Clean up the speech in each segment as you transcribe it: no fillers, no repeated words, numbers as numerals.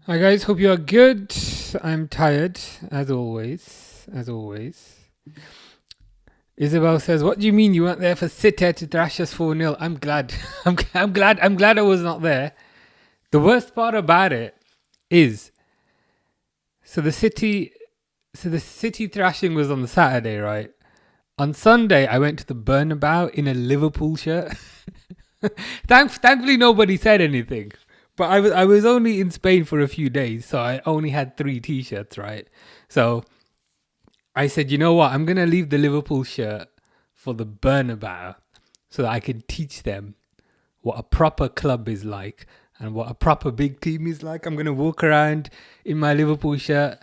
Hi guys, hope you are good. I'm tired, as always. As always. Isabel says, "What do you mean you weren't there for City to thrash us 4-0? I'm glad. I'm glad. I'm glad I was not there. The worst part about it is, so the City thrashing was on the Saturday, right? On Sunday, I went to the Bernabeu in a Liverpool shirt. Thankfully, nobody said anything. But I was only in Spain for a few days, so I only had 3 t-shirts, right? So I said, you know what? I'm going to leave the Liverpool shirt for the Bernabeu so that I can teach them what a proper club is like and what a proper big team is like. I'm going to walk around in my Liverpool shirt,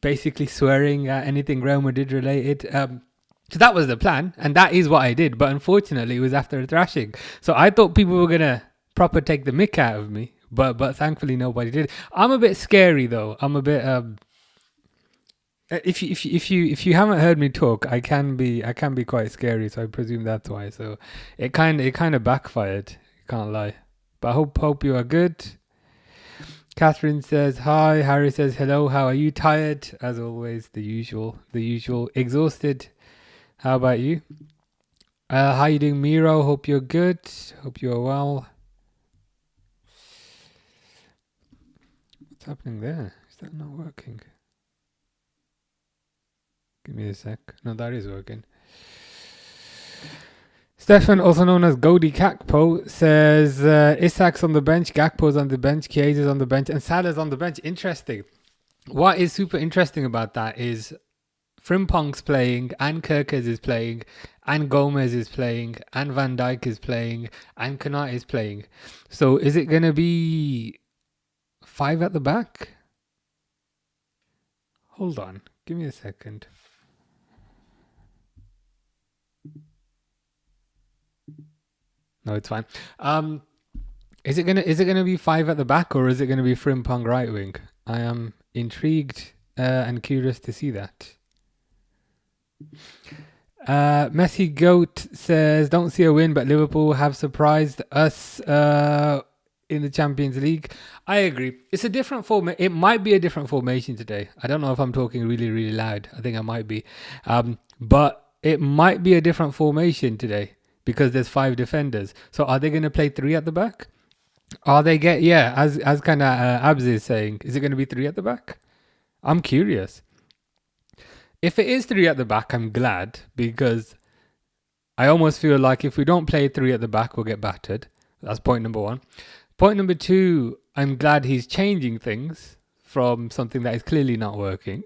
basically swearing at anything Real Madrid related. So that was the plan, and that is what I did. But unfortunately, it was after a thrashing. So I thought people were going to proper take the mick out of me, but thankfully nobody did. I'm a bit scary though. I'm a bit if you haven't heard me talk, I can be quite scary, so I presume that's why. So it kind of backfired, can't lie. But I hope you are good. Catherine says hi. Harry says hello. How are you? Tired as always, the usual. Exhausted. How about you? How you doing, Miro? Hope you're good. Hope you are well. What's happening there? Is that not working? Give me a sec. No, that is working. Stefan, also known as Godi Kakpo, says Isak's on the bench, Gakpo's on the bench, Chiesa's on the bench, and Salah's on the bench. Interesting. What is super interesting about that is Frimpong's playing, and Kerkez is playing, and Gomez is playing, and Van Dijk is playing, and Konate is playing. So is it going to be 5 at the back? Hold on. Give me a second. No, it's fine. Is it gonna be 5 at the back, or is it gonna be Frimpong right wing? I am intrigued and curious to see that. Messi Goat says, "Don't see a win, but Liverpool have surprised us in the Champions League." I agree. It's a different form. It might be a different formation today. I don't know if I'm talking really, really loud. I think I might be. But it might be a different formation today because there's 5 defenders. So are they going to play 3 at the back? Are they as kind of Abs is saying, is it going to be 3 at the back? I'm curious. If it is 3 at the back, I'm glad, because I almost feel like if we don't play 3 at the back, we'll get battered. That's point number 1. Point number 2, I'm glad he's changing things from something that is clearly not working.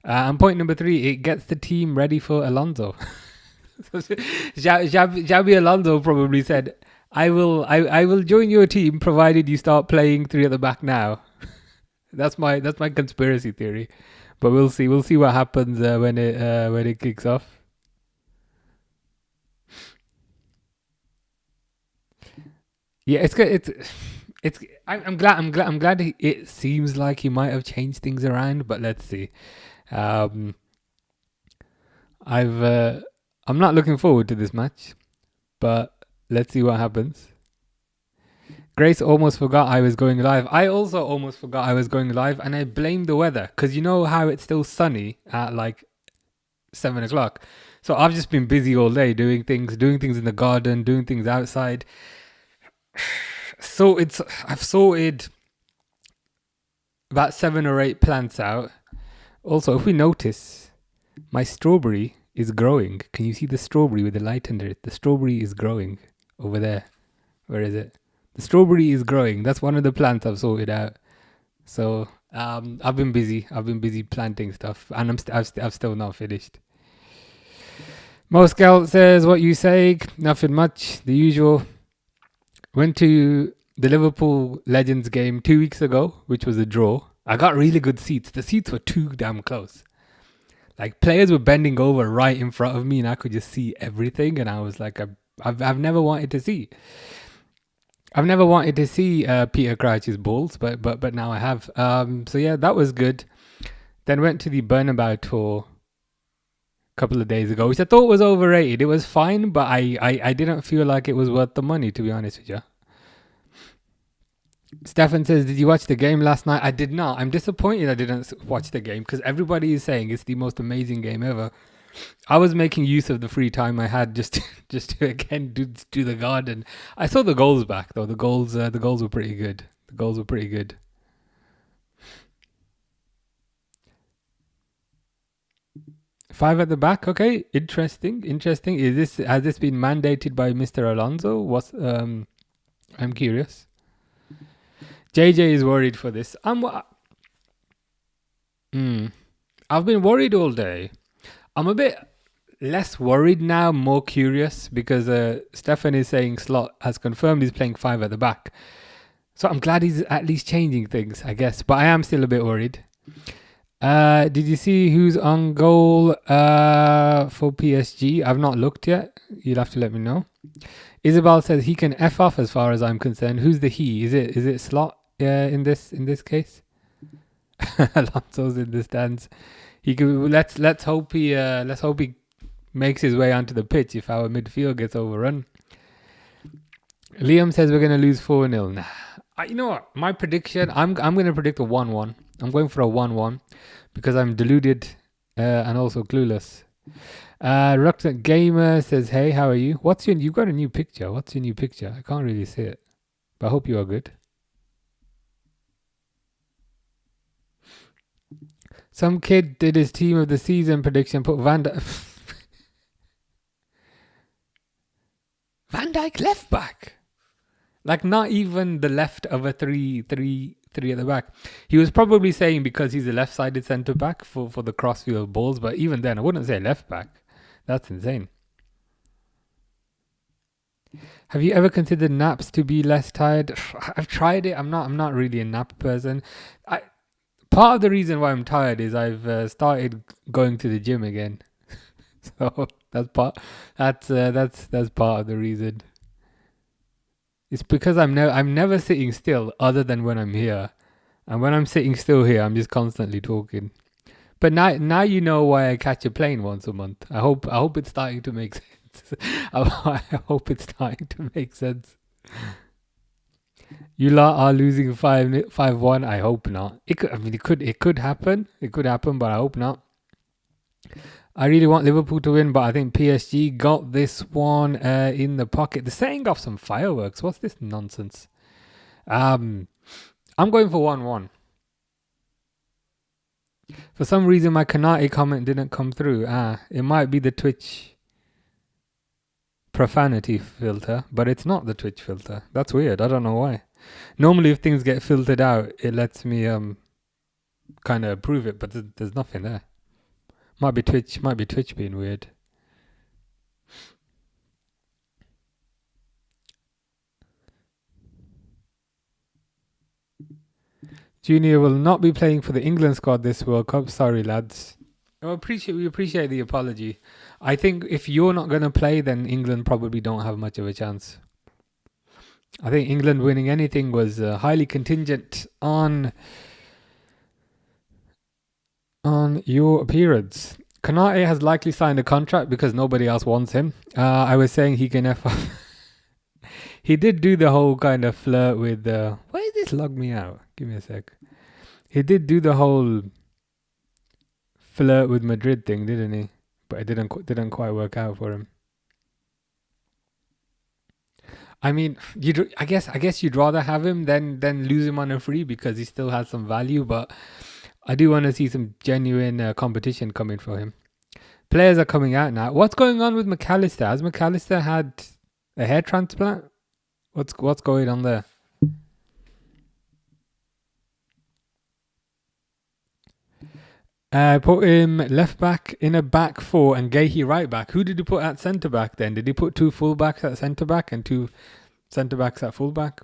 And point number 3, it gets the team ready for Alonso. Xabi Alonso probably said, I will join your team provided you start playing 3 at the back now. That's my conspiracy theory. But we'll see. We'll see what happens when it kicks off. Yeah, it's good. I'm glad it seems like he might have changed things around, but let's see. I'm not looking forward to this match, but let's see what happens. Grace almost forgot I was going live. I also almost forgot I was going live, and I blame the weather, because you know how it's still sunny at like 7 o'clock. So I've just been busy all day doing things in the garden, doing things outside. So I've sorted about 7 or 8 plants out. Also, if we notice, my strawberry is growing. Can you see the strawberry with the light under it? The strawberry is growing over there. Where is it? The strawberry is growing. That's one of the plants I've sorted out. So I've been busy. I've been busy planting stuff, and I've still not finished. Moscow says, "What you say? Nothing much. The usual." Went to the Liverpool Legends game 2 weeks ago, which was a draw. I got really good seats. The seats were too damn close. Like, players were bending over right in front of me, and I could just see everything. And I was like, I've never wanted to see. I've never wanted to see Peter Crouch's balls, but now I have. So yeah, that was good. Then went to the Bernabeu tour a couple of days ago, which I thought was overrated. It was fine, but I didn't feel like it was worth the money, to be honest with you. Stefan says, did you watch the game last night? I did not. I'm disappointed I didn't watch the game because everybody is saying it's the most amazing game ever. I was making use of the free time I had just to again do the garden. I saw the goals back though. The goals were pretty good. The goals were pretty good. Five at the back. Okay, interesting. Has this been mandated by Mr. Alonso? I'm curious. JJ is worried for this. I've been worried all day. I'm a bit less worried now, more curious because Stefan is saying Slot has confirmed he's playing five at the back. So I'm glad he's at least changing things, I guess. But I am still a bit worried. Did you see who's on goal for PSG? I've not looked yet. You'll have to let me know. Isabel says he can F off as far as I'm concerned. Who's the he? Is it Slot in this case? Alonso's in the stands. He could let's hope he makes his way onto the pitch if our midfield gets overrun. Liam says we're gonna lose 4-0. Nah. You know what? My prediction, I'm gonna predict a 1-1. I'm going for a 1-1 because I'm deluded and also clueless. Rucksack Gamer says, hey, how are you? You've got a new picture. What's your new picture? I can't really see it. But I hope you are good. Some kid did his team of the season prediction, put Van Dijk left back. Like not even the left of a 3-3-3 at the back. He was probably saying because he's a left-sided centre back for the crossfield balls, but even then I wouldn't say left back. That's insane. Have you ever considered naps to be less tired? I've tried it. I'm not really a nap person. Part of the reason why I'm tired is I've started going to the gym again. So that's part of the reason. It's because I'm never sitting still other than when I'm here. And when I'm sitting still here, I'm just constantly talking. But now you know why I catch a plane once a month. I hope it's starting to make sense. I hope it's starting to make sense. You lot are losing 5-1. I hope not. It could happen. It could happen, but I hope not. I really want Liverpool to win, but I think PSG got this one in the pocket. They're setting off some fireworks. What's this nonsense? I'm going for 1-1. For some reason, my Kanate comment didn't come through. It might be the Twitch profanity filter, but it's not the Twitch filter. That's weird. I don't know why. Normally, if things get filtered out, it lets me kind of approve it, but there's nothing there. Might be Twitch being weird. Junior will not be playing for the England squad this World Cup. Sorry, lads. We appreciate the apology. I think if you're not going to play, then England probably don't have much of a chance. I think England winning anything was highly contingent on your appearance. Kanate has likely signed a contract because nobody else wants him. I was saying he can F off. He did do the whole kind of flirt with... why did this log me out? Give me a sec. He did do the whole flirt with Madrid thing, didn't he? But it didn't quite work out for him. I mean, I guess you'd rather have him than lose him on a free because he still has some value. But I do want to see some genuine competition coming for him. Players are coming out now. What's going on with McAllister? Has McAllister had a hair transplant? What's going on there? Put him left back in a back four and Gahey right back. Who did he put at centre back then? Did he put two full backs at centre back and two centre backs at full back?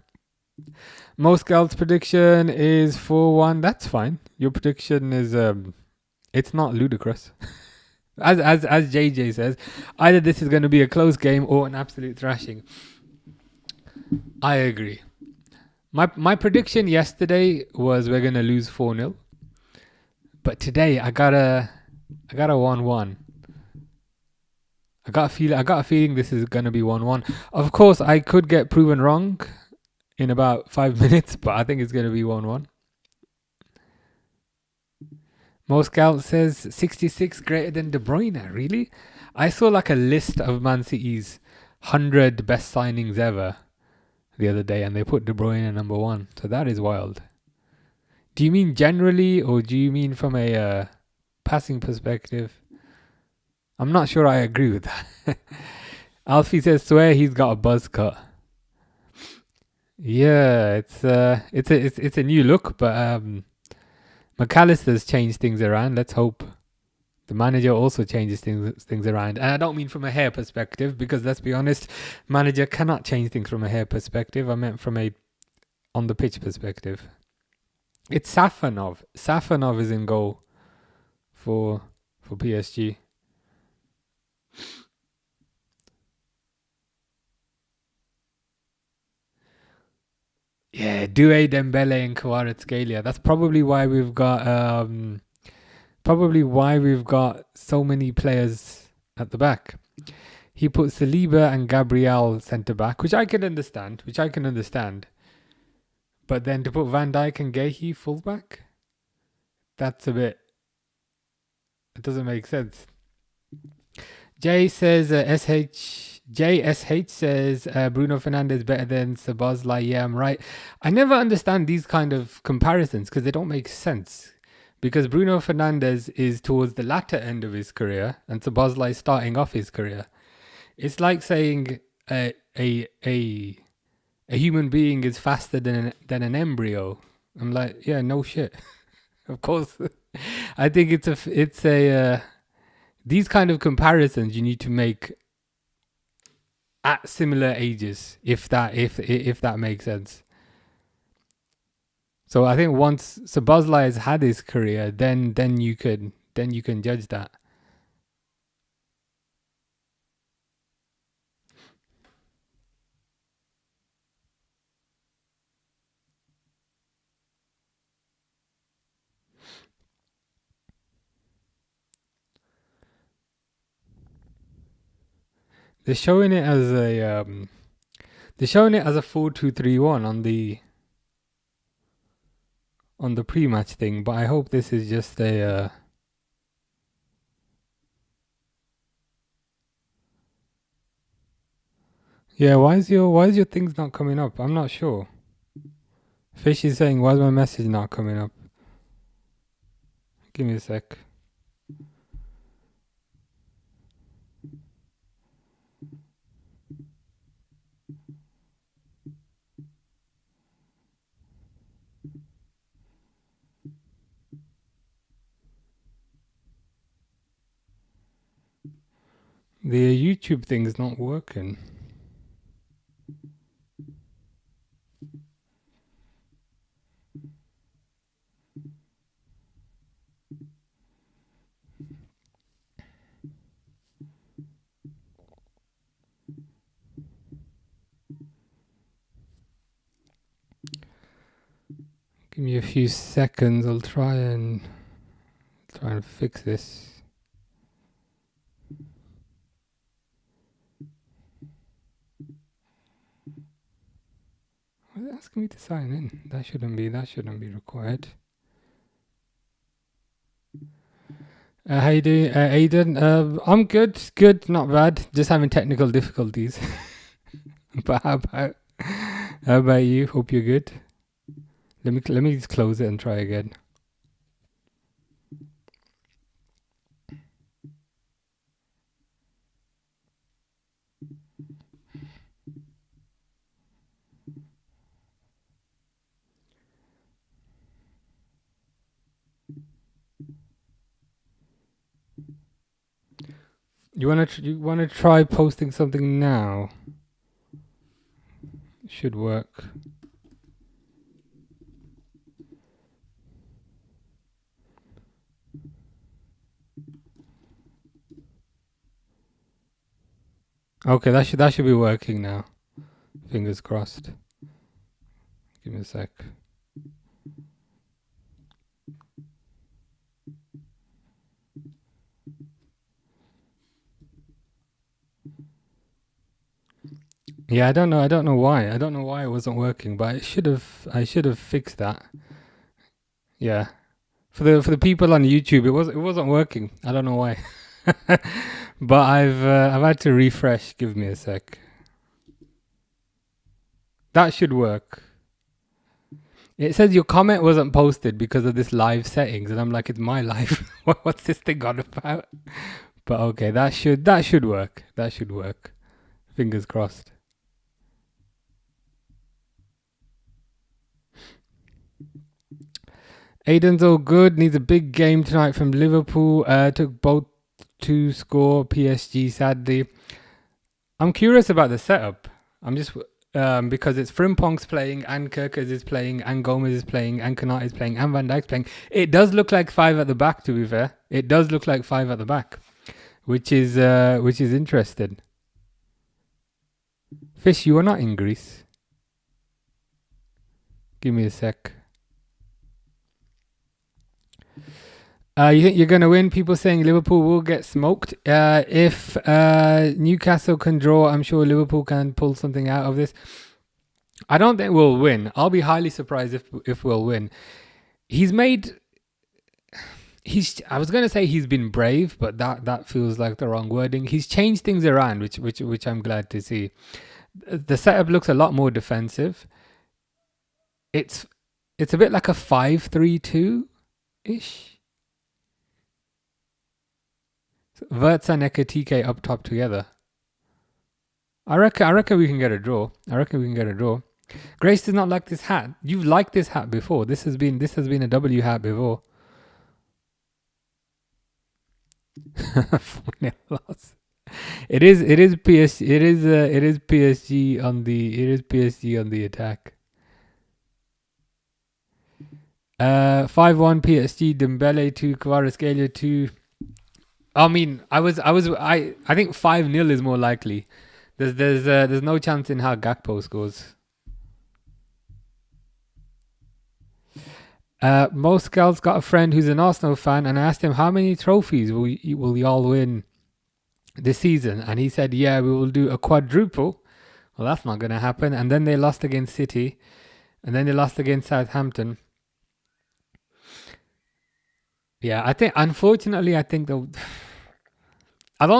Most Gal's prediction is 4-1. That's fine. Your prediction is it's not ludicrous. as JJ says, either this is going to be a close game or an absolute thrashing. I agree. My prediction yesterday was we're going to lose 4-0. But today I got a 1-1. I got a feeling this is gonna be 1-1. Of course, I could get proven wrong in about 5 minutes, but I think it's going to be 1-1. Mo Scout says 66 greater than De Bruyne. Really? I saw like a list of Man City's 100 best signings ever the other day, and they put De Bruyne number 1. So that is wild. Do you mean generally, or do you mean from a passing perspective? I'm not sure I agree with that. Alfie says, swear he's got a buzz cut. Yeah, it's a new look, but McAllister's changed things around. Let's hope the manager also changes things around. And I don't mean from a hair perspective, because let's be honest, manager cannot change things from a hair perspective. I meant from a on the pitch perspective. It's Safanov. Safanov is in goal for PSG. Yeah, Doué, Dembele, and Kvaratskhelia. That's probably why we've got so many players at the back. He put Saliba and Gabriel centre back, which I can understand. But then to put Van Dijk and Guehi full back, that's a bit. It doesn't make sense. Jay says JSH says Bruno Fernandes better than Szoboszlai. Yeah, I'm right. I never understand these kind of comparisons because they don't make sense. Because Bruno Fernandes is towards the latter end of his career and Szoboszlai is starting off his career. It's like saying a human being is faster than an embryo. I'm like, yeah, no shit. Of course. I think it's a these kind of comparisons you need to make at similar ages, if that makes sense. So I think once Szoboszlai has had his career, then you can judge that. They're showing it as a 4-2-3-1 on the pre-match thing, but I hope this is just a yeah, why is your things not coming up? I'm not sure. Fish is saying, why is my message not coming up? Give me a sec. The YouTube thing's not working. Give me a few seconds. I'll try and fix this. Why is it asking me to sign in? That shouldn't be required. How you doing, Aiden? I'm good, not bad. Just having technical difficulties. But how about you? Hope you're good. Let me just close it and try again. You wanna try posting something now? Should work. Okay, that should be working now. Fingers crossed. Give me a sec. Yeah, I don't know. I don't know why. I don't know why it wasn't working, but I should have fixed that. Yeah. For the people on YouTube, it wasn't working. I don't know why. But I've had to refresh. Give me a sec. That should work. It says your comment wasn't posted because of this live settings, and I'm like, it's my live. What's this thing on about? But okay, that should work. That should work. Fingers crossed. Aiden's all good. Needs a big game tonight from Liverpool. Took both to score. PSG sadly. I'm curious about the setup. I'm just because it's Frimpong's playing, and Kerkers is playing, and Gomez is playing, and Konate is playing, and Van Dijk's playing. It does look like five at the back. To be fair, it does look like five at the back, which is interesting. Fish, you are not in Greece. Give me a sec. You think you're going to win? People saying Liverpool will get smoked. If Newcastle can draw, I'm sure Liverpool can pull something out of this. I don't think we'll win. I'll be highly surprised if we'll win. I was going to say he's been brave, but that feels like the wrong wording. He's changed things around, which I'm glad to see. The setup looks a lot more defensive. It's a bit like a 5-3-2-ish. Verts and Ekatike up top together. I reckon we can get a draw. Grace does not like this hat. You've liked this hat before. This has been a W hat before. 4-0 loss. It is PSG on the attack. 5-1 PSG. Dembele 2, Kvaratskhelia 2. I mean, I think 5-0 is more likely. There's no chance in how Gakpo scores. Moscal's got a friend who's an Arsenal fan, and I asked him how many trophies will y'all win this season, and he said, "Yeah, we will do a quadruple." Well, that's not going to happen. And then they lost against City, and then they lost against Southampton. Yeah, I think unfortunately, I don't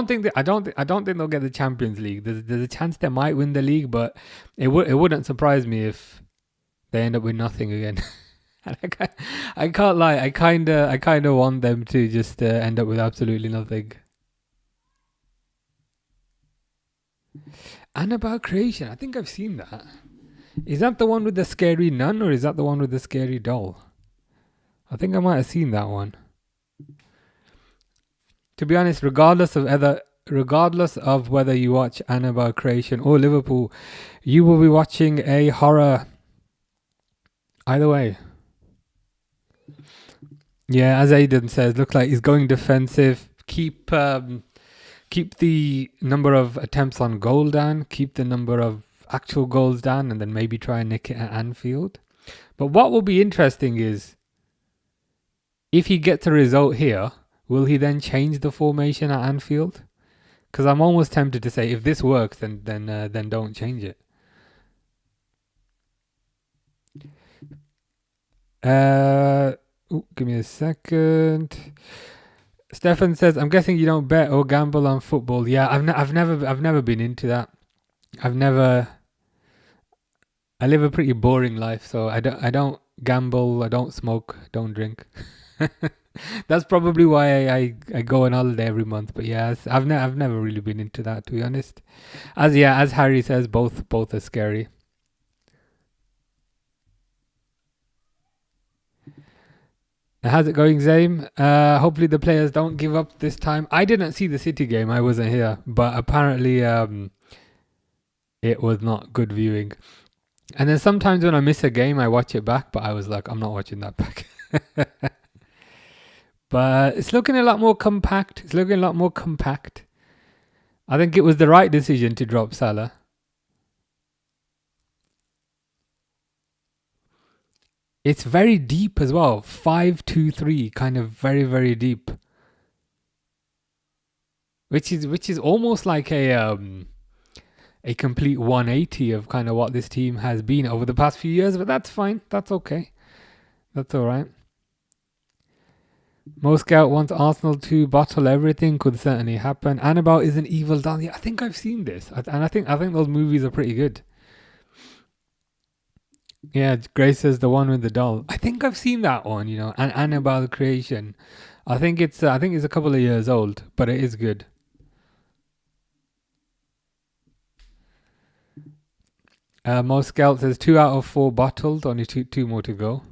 think they'll get the Champions League. There's a chance they might win the league, but it wouldn't surprise me if they end up with nothing again. And I can't lie, I kind of want them to just end up with absolutely nothing. And about Creation, I think I've seen that. Is that the one with the scary nun, or is that the one with the scary doll? I think I might have seen that one. To be honest, regardless of whether you watch Annabelle Creation or Liverpool, you will be watching a horror either way. Yeah, as Aiden says, looks like he's going defensive. Keep the number of attempts on goal down. Keep the number of actual goals down, and then maybe try and nick it at Anfield. But what will be interesting is if he gets a result here, will he then change the formation at Anfield? Because I'm almost tempted to say if this works, then don't change it. Give me a second. Stefan says, "I'm guessing you don't bet or gamble on football." Yeah, I've never been into that. I live a pretty boring life, so I don't gamble, I don't smoke, don't drink. That's probably why I go on holiday every month. But yeah, I've never really been into that, to be honest. As Harry says, both are scary. How's it going, Zaim? Hopefully the players don't give up this time. I didn't see the City game, I wasn't here, but apparently it was not good viewing. And then sometimes when I miss a game, I watch it back, but I was like, I'm not watching that back. But it's looking a lot more compact. I think it was the right decision to drop Salah. It's very deep as well. 5-2-3, kind of very, very deep. Which is almost like a a complete 180 of kind of what this team has been over the past few years, but that's fine. That's okay. That's all right. Mo Scout wants Arsenal to bottle everything. Could certainly happen. Annabelle is an evil doll. Yeah, I think I've seen this, and I think those movies are pretty good. Yeah, Grace says the one with the doll. I think I've seen that one. An Annabelle creation. I think it's a couple of years old, but it is good. Mo Scout says 2 out of 4 bottled. Only two more to go.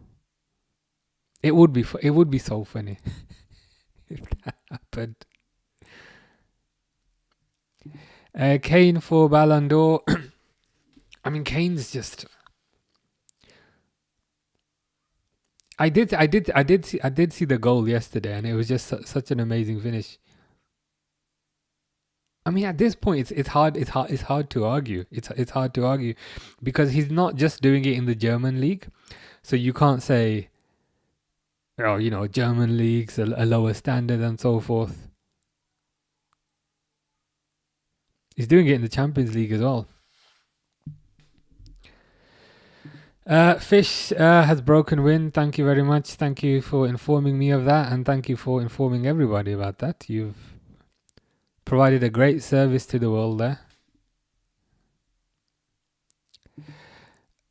It would be so funny if that happened. Kane for Ballon d'Or. I mean, Kane's just. I did see the goal yesterday, and it was just such an amazing finish. I mean, at this point, it's hard to argue. It's hard to argue because he's not just doing it in the German league, so you can't say, oh, German league's a lower standard and so forth. He's doing it in the Champions League as well. Fish has broken wind. Thank you very much. Thank you for informing me of that, and thank you for informing everybody about that. You've provided a great service to the world there.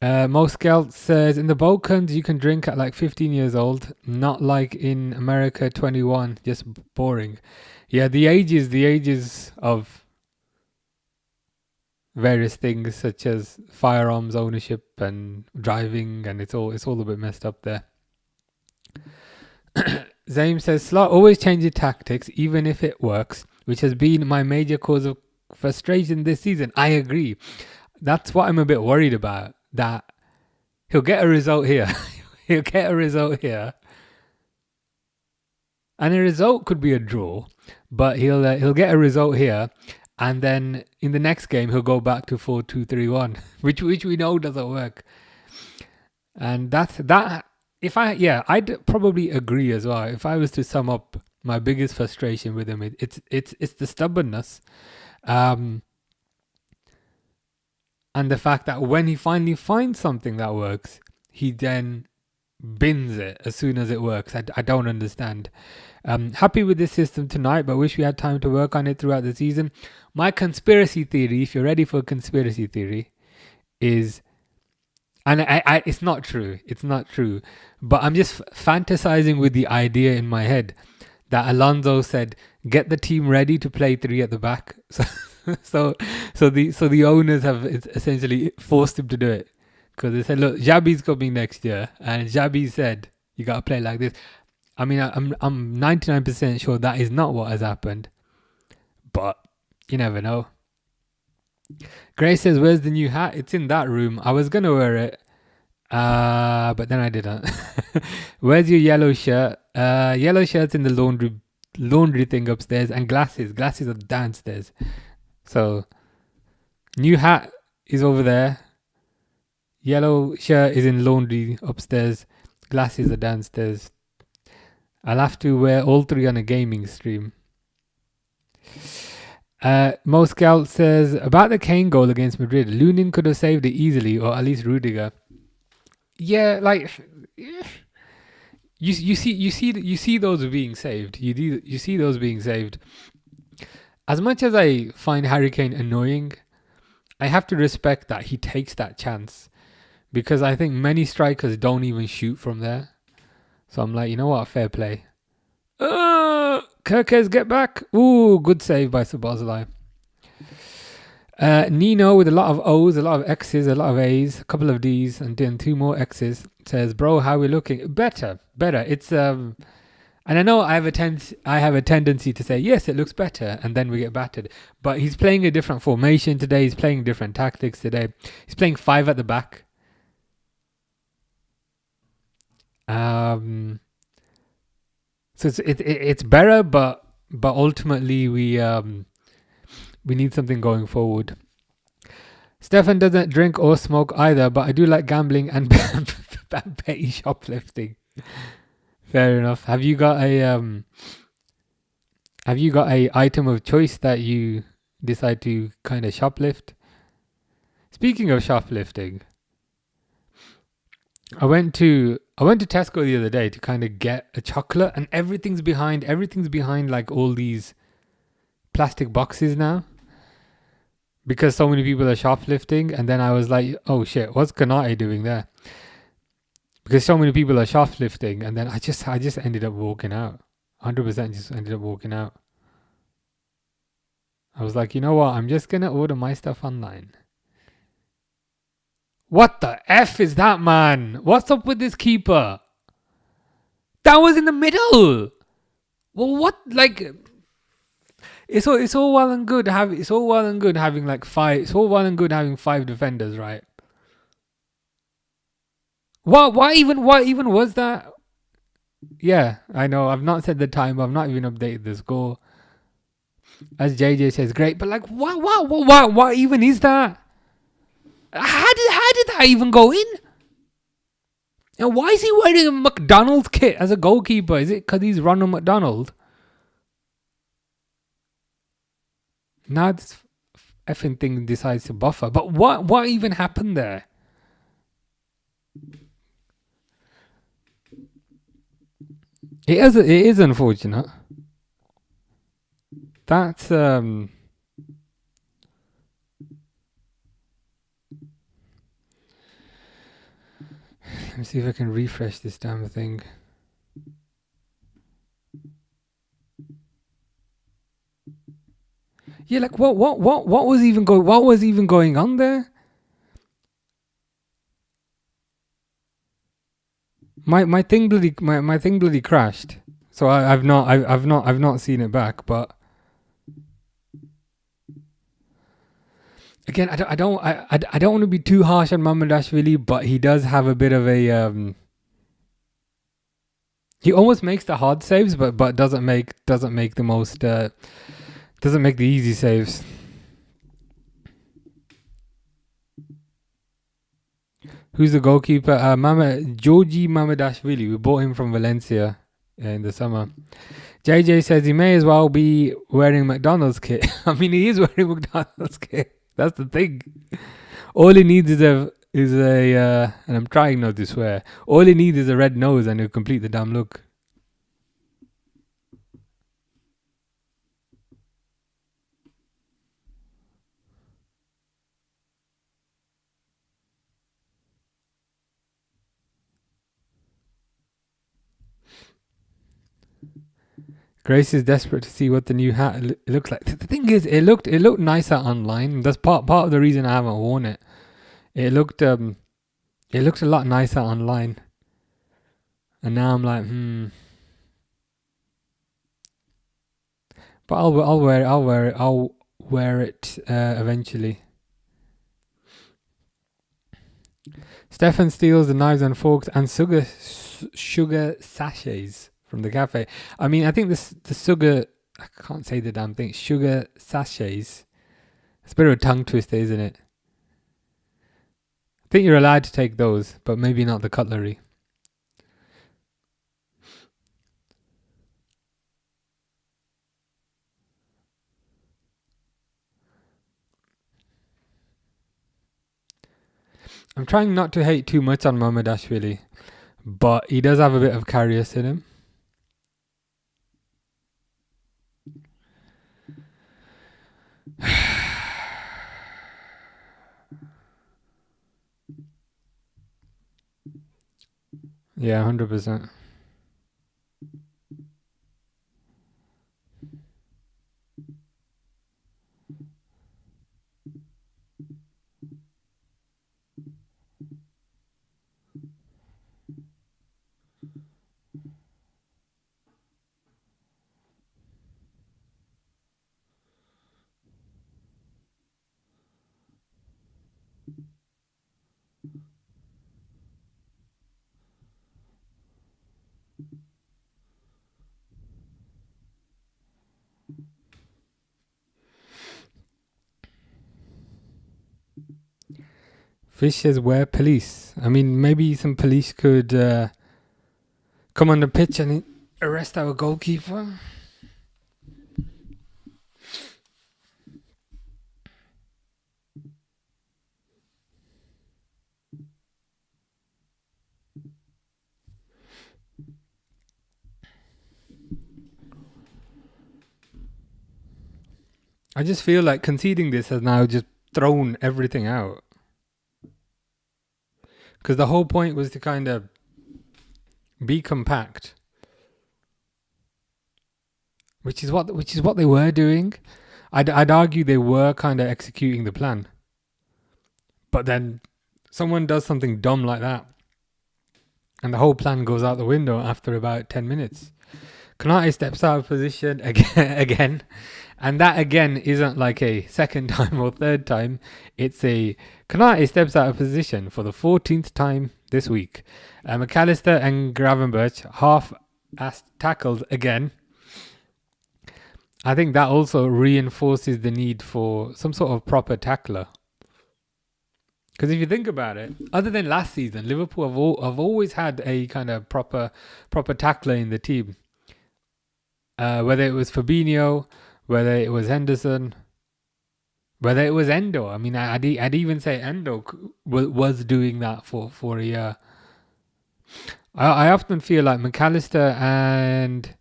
Moskelt says, in the Balkans, you can drink at like 15 years old, not like in America, 21, just boring. Yeah, the ages of various things such as firearms ownership and driving, and it's all a bit messed up there. Zaim says, Slot always changes tactics, even if it works, which has been my major cause of frustration this season. I agree. That's what I'm a bit worried about. That he'll get a result here. And a result could be a draw, but he'll get a result here, and then in the next game he'll go back to 4-2-3-1, which we know doesn't work. And that. I'd probably agree as well. If I was to sum up my biggest frustration with him, it's the stubbornness. And the fact that when he finally finds something that works, he then bins it as soon as it works. I don't understand. Happy with this system tonight, but wish we had time to work on it throughout the season. My conspiracy theory, if you're ready for a conspiracy theory, is, and it's not true. It's not true. But I'm just fantasizing with the idea in my head that Alonso said, get the team ready to play 3 at the back. So the owners have essentially forced him to do it, because they said, look, Xabi's coming next year, and Xabi said you got to play like this. I mean, I'm 99% sure that is not what has happened, but you never know. Grace says, where's the new hat? It's in that room. I was gonna wear it, but then I didn't. Where's your yellow shirt? Yellow shirt's in the laundry thing upstairs, and glasses are downstairs. So, new hat is over there. Yellow shirt is in laundry upstairs. Glasses are downstairs. I'll have to wear all 3 on a gaming stream. Mo Scout says, about the Kane goal against Madrid, Lunin could have saved it easily, or at least Rudiger. Yeah, like you see those being saved. You see those being saved. As much as I find Harry Kane annoying, I have to respect that he takes that chance, because I think many strikers don't even shoot from there. So I'm like, you know what? Fair play. Kirkes, get back. Ooh, good save by Sabazalai. Nino with a lot of O's, a lot of X's, a lot of A's, a couple of D's, and then 2 more X's. Says, bro, how we looking? Better. It's and I know I have a tendency to say, yes, it looks better, and then we get battered. But he's playing a different formation today. He's playing different tactics today. He's playing 5 at the back. So it's better, but ultimately we need something going forward. Stefan doesn't drink or smoke either, but I do like gambling and petty shoplifting. Fair enough. Have you got a item of choice that you decide to kind of shoplift? Speaking of shoplifting, I went to Tesco the other day to kind of get a chocolate, and everything's behind like all these plastic boxes now because so many people are shoplifting. And then I was like, oh shit, what's Kanate doing there? Because so many people are shoplifting, and then I just ended up walking out. 100% just ended up walking out. I was like, you know what? I'm just gonna order my stuff online. What the F is that, man? What's up with this keeper? That was in the middle. Well, what? Like, it's all well and good having like five. It's all well and good having 5 defenders, right? What even was that? Yeah, I know. I've not said the time. I've not even updated the score. As JJ says, great, but like, what even is that? How did that even go in? And why is he wearing a McDonald's kit as a goalkeeper? Is it because he's Ronald McDonald? Now this effing thing decides to buffer. But what even happened there? It is unfortunate. That's Let me see if I can refresh this damn thing. Yeah, like what was even going on there? My thing bloody crashed. So I've not seen it back, but again, I don't want to be too harsh on Mamardashvili, but he does have a bit of a he almost makes the hard saves, but doesn't make the most doesn't make the easy saves. Who's the goalkeeper? Georgi Mamardashvili. We bought him from Valencia in the summer. JJ says he may as well be wearing McDonald's kit. I mean, he is wearing McDonald's kit. That's the thing. All he needs is a and I'm trying not to swear. All he needs is a red nose and he'll complete the damn look. Grace is desperate to see what the new hat looks like. The thing is, it looked nicer online. That's part of the reason I haven't worn it. It looked a lot nicer online, and now I'm like, But I'll wear it eventually. Stefan steals the knives and forks and sugar sachets from the cafe. I mean, I think the sugar, I can't say the damn thing. Sugar sachets. It's a bit of a tongue twister, isn't it? I think you're allowed to take those, but maybe not the cutlery. I'm trying not to hate too much on Mamardashvili, but he does have a bit of Karius in him. Yeah, 100%. Fish says, where police? I mean, maybe some police could come on the pitch and arrest our goalkeeper. I just feel like conceding this has now just thrown everything out. Because the whole point was to kind of be compact, which is what they were doing. I'd argue they were kind of executing the plan, but then someone does something dumb like that, and the whole plan goes out the window after about 10 minutes. Konate steps out of position again, and that again isn't like a second time or third time. It's a Konate steps out of position for the 14th time this week. McAllister and Gravenberch half-assed tackled again. I think that also reinforces the need for some sort of proper tackler. Because if you think about it, other than last season, Liverpool have always had a kind of proper tackler in the team. Whether it was Fabinho, whether it was Henderson, whether it was Endo. I mean, I'd even say Endo was doing that for a year. I often feel like McAllister and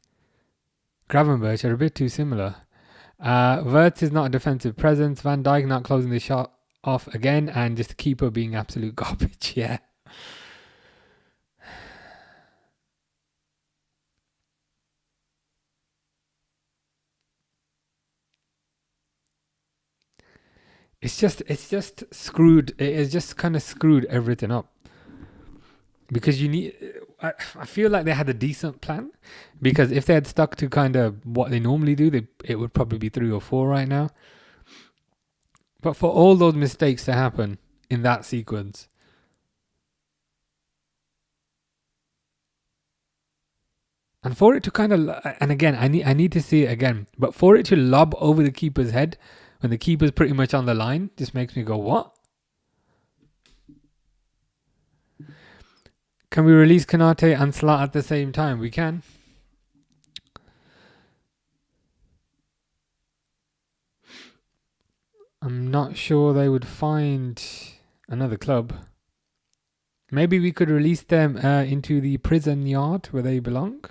Gravenberch are a bit too similar. Wirtz is not a defensive presence. Van Dijk not closing the shot off again, and just the keeper being absolute garbage. Yeah. It's just screwed. It has just kind of screwed everything up. Because you need, I feel like they had a decent plan. Because if they had stuck to kind of what they normally do, it would probably be 3 or 4 right now. But for all those mistakes to happen in that sequence, and for it to kind of, and again, I need to see it again, but for it to lob over the keeper's head when the keeper's pretty much on the line, just makes me go, what? Can we release Konate and Salah at the same time? We can. I'm not sure they would find another club. Maybe we could release them into the prison yard where they belong.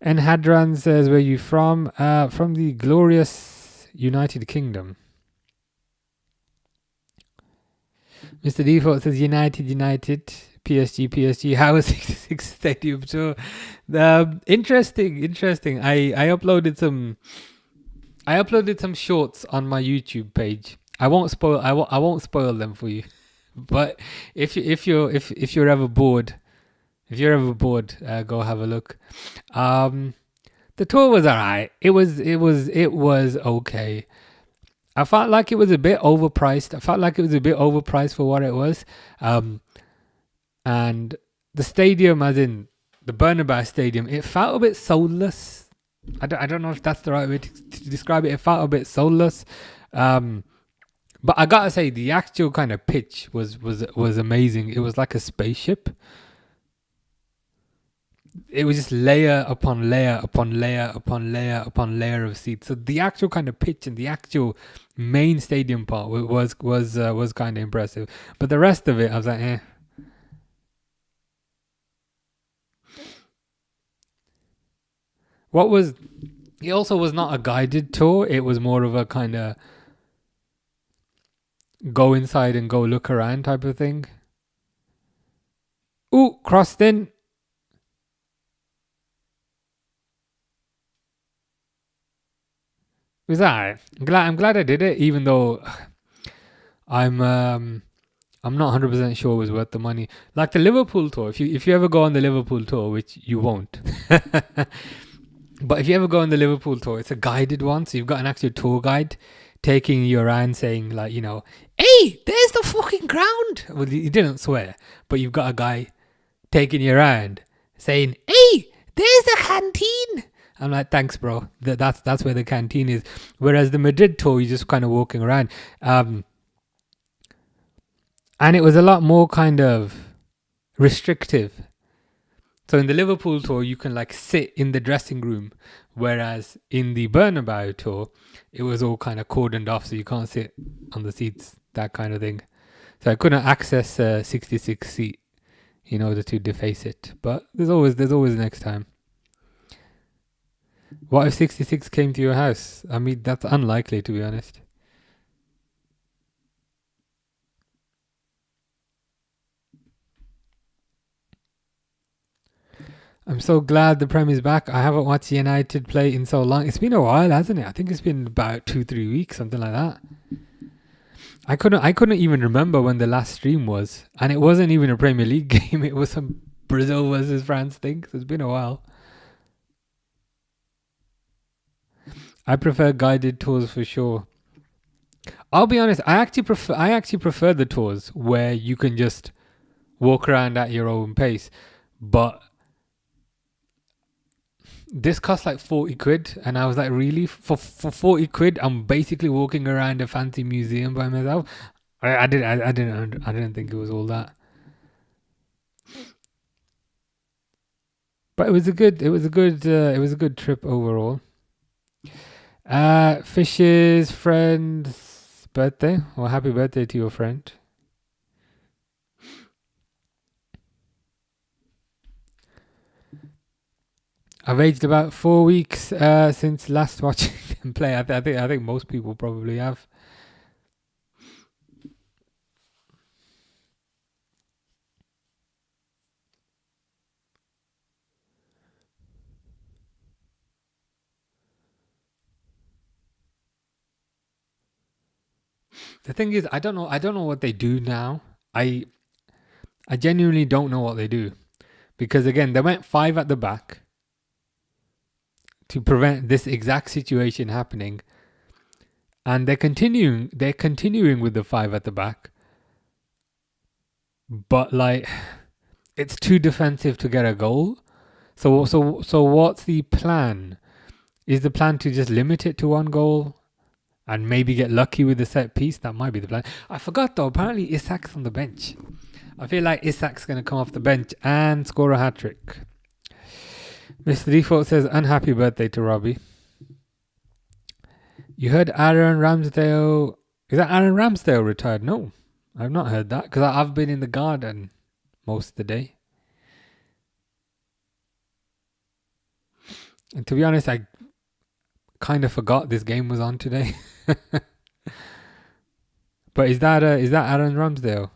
And Hadran says, where are you from? From the glorious United Kingdom. Mr. Default says United. PSG. How was 66 Stadium Tour? Interesting. I uploaded some shorts on my YouTube page. I won't spoil them for you. But if you're ever bored, go have a look. The tour was alright. It was okay. I felt like it was a bit overpriced for what it was. And the stadium, as in the Bernabeu Stadium, it felt a bit soulless. I don't know if that's the right way to describe it. It felt a bit soulless. But I gotta say, the actual kind of pitch was amazing. It was like a spaceship. It was just layer upon layer upon layer upon layer upon layer of seats. So the actual kind of pitch and the actual main stadium part was kind of impressive. But the rest of it, I was like, eh. It also was not a guided tour. It was more of a kind of go inside and go look around type of thing. Ooh, crossed in. It was alright. I'm glad I did it, even though I'm not 100% sure it was worth the money. Like the Liverpool tour, if you ever go on the Liverpool tour, which you won't. But if you ever go on the Liverpool tour, it's a guided one. So you've got an actual tour guide taking you around saying, like, you know, hey, there's the fucking ground. Well, he didn't swear, but you've got a guy taking you around saying, hey, there's the canteen. I'm like, thanks, bro. That's where the canteen is. Whereas the Madrid tour, you're just kind of walking around. And it was a lot more kind of restrictive. So in the Liverpool tour, you can like sit in the dressing room, whereas in the Bernabeu tour, it was all kind of cordoned off, so you can't sit on the seats, that kind of thing. So I couldn't access a 66 seat in order to deface it. But there's always next time. What if 66 came to your house? I mean, that's unlikely, to be honest. I'm so glad the Prem is back. I haven't watched United play in so long. It's been a while, hasn't it? I think it's been about 2-3 weeks, something like that. I couldn't even remember when the last stream was, and it wasn't even a Premier League game. It was some Brazil versus France thing. So it's been a while. I prefer guided tours for sure. I'll be honest. I actually prefer the tours where you can just walk around at your own pace, but this cost like 40 quid, and I was like, really? For 40 quid, I'm basically walking around a fancy museum by myself. I didn't think it was all that. But it was a good trip overall. Fish's friend's birthday. Well, happy birthday to your friend. I've aged about 4 weeks since last watching them play. I think most people probably have. The thing is, I don't know what they do now. I I genuinely don't know what they do because again, they went five at the back to prevent this exact situation happening, and they're continuing with the five at the back, but like it's too defensive to get a goal. So what's the plan? Is the plan to just limit it to one goal and maybe get lucky with the set piece? That might be the plan. I forgot though, apparently Isak's on the bench. I feel like Isak's going to come off the bench and score a hat-trick. Mr. Default says, unhappy birthday to Robbie. You heard Aaron Ramsdale... Is that Aaron Ramsdale retired? No, I've not heard that because I've been in the garden most of the day. And to be honest, I kind of forgot this game was on today. But is that Aaron Ramsdale?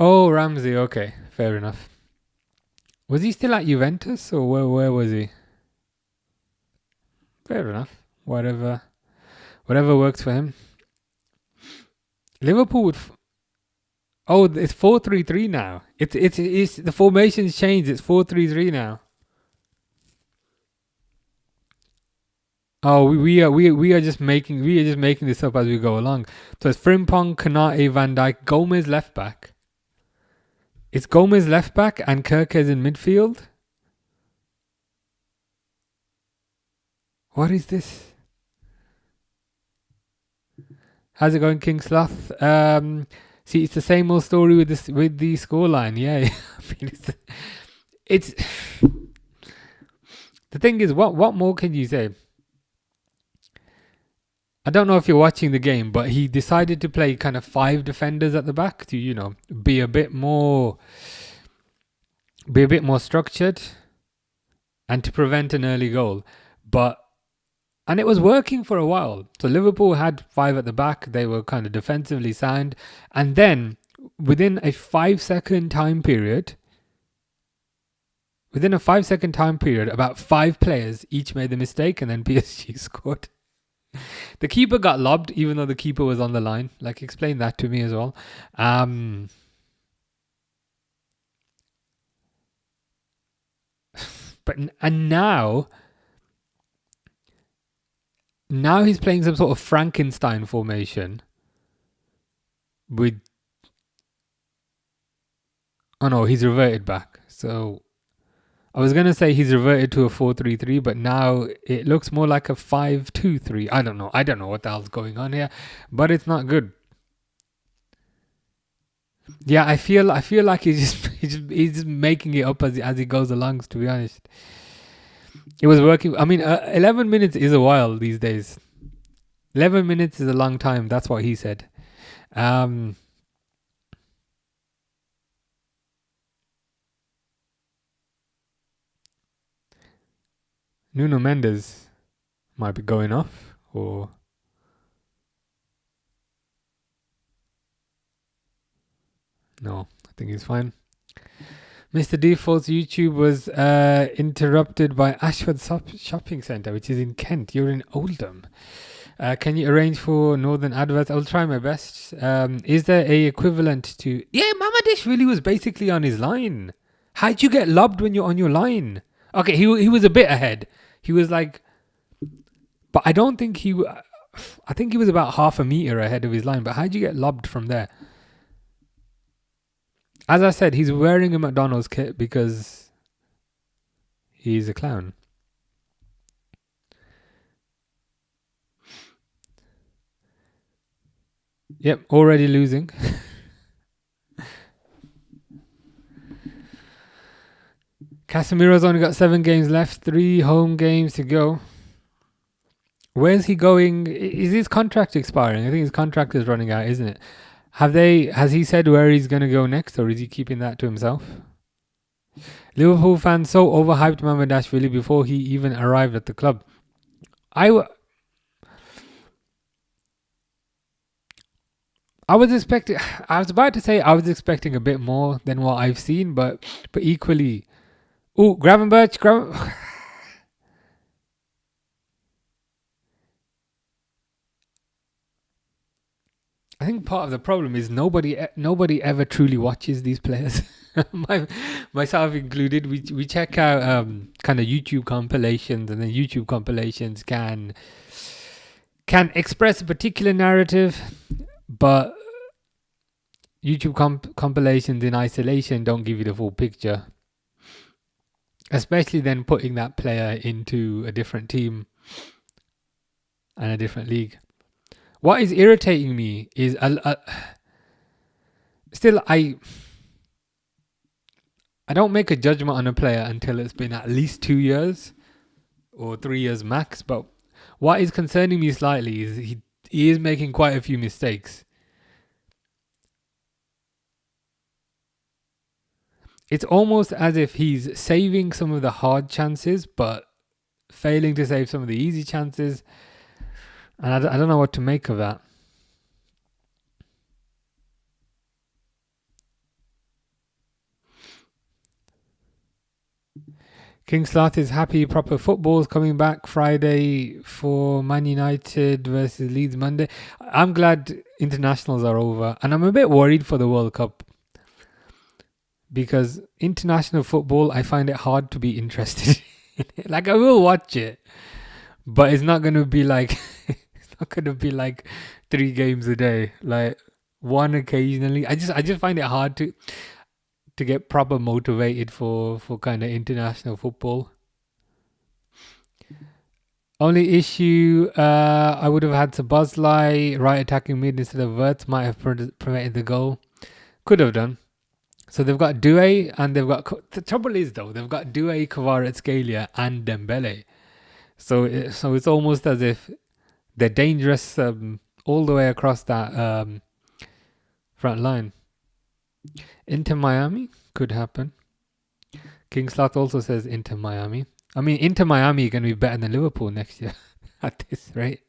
Oh, Ramsey. Okay, fair enough. Was he still at Juventus or where was he? Fair enough. Whatever works for him. Liverpool would. Oh, it's 4-3-3 now. It's the formation's changed. It's 4-3-3 now. Oh, we are just making this up as we go along. So it's Frimpong, Kanate, Van Dijk, Gomez left back. It's Gomez left back and Kirkes in midfield. What is this? How's it going, King Sloth? See, it's the same old story with the scoreline. Yeah, I mean, it's the thing is, what more can you say? I don't know if you're watching the game, but he decided to play kind of five defenders at the back to be a bit more structured and to prevent an early goal. And it was working for a while. So Liverpool had five at the back. They were kind of defensively sound. And then within a 5-second time period, about five players each made the mistake and then PSG scored. The keeper got lobbed even though the keeper was on the line. Like, explain that to me as well. And now he's playing some sort of Frankenstein formation with... Oh no, he's reverted back. So I was going to say he's reverted to a 4-3-3, but now it looks more like a 5-2-3. I don't know what the hell's going on here, but it's not good. Yeah, I feel like he's just making it up as he goes along, to be honest. It was working. I mean, 11 minutes is a while these days. 11 minutes is a long time. That's what he said. Um, Nuno Mendes might be going off, or no, I think he's fine. Mr. Default's YouTube was interrupted by Ashford Shopping Centre, which is in Kent. You're in Oldham. Can you arrange for Northern adverts? I'll try my best. Is there a equivalent to... Yeah, Mamadishvili was basically on his line. How'd you get lobbed when you're on your line? Okay, he was a bit ahead. He was like... But I don't think he... I think he was about half a metre ahead of his line. But how'd you get lobbed from there? As I said, he's wearing a McDonald's kit because he's a clown. Yep, already losing. Casemiro's only got 7 games left, 3 home games to go. Where's he going? Is his contract expiring? I think his contract is running out, isn't it? Has he said where he's going to go next, or is he keeping that to himself? Liverpool fans so overhyped Mamadashvili before he even arrived at the club. I was expecting... I was about to say I was expecting a bit more than what I've seen, but equally... Ooh, Gravenberch, I think part of the problem is nobody ever truly watches these players. Myself included. We check out kind of YouTube compilations, and then YouTube compilations can express a particular narrative, but YouTube compilations in isolation don't give you the full picture. Especially then putting that player into a different team and a different league. What is irritating me is still I don't make a judgment on a player until it's been at least 2 years or 3 years max. But what is concerning me slightly is he is making quite a few mistakes. It's almost as if he's saving some of the hard chances, but failing to save some of the easy chances. And I don't know what to make of that. King Sloth is happy proper football's coming back Friday for Man United versus Leeds Monday. I'm glad internationals are over. And I'm a bit worried for the World Cup. Because international football, I find it hard to be interested in it. Like, I will watch it. But it's not going to be like... it's not going to be like 3 games a day. Like, one occasionally. I just find it hard to get proper motivated for kind of international football. Only issue, I would have had Sabazlai right attacking mid instead of Wirtz. Might have prevented the goal. Could have done. So they've got Doué and they've got... The trouble is though, they've got Doué, Kvaratskhelia and Dembele. So it's almost as if they're dangerous all the way across that front line. Inter Miami could happen. King Sloth also says Inter Miami. I mean, Inter Miami are going to be better than Liverpool next year at this rate.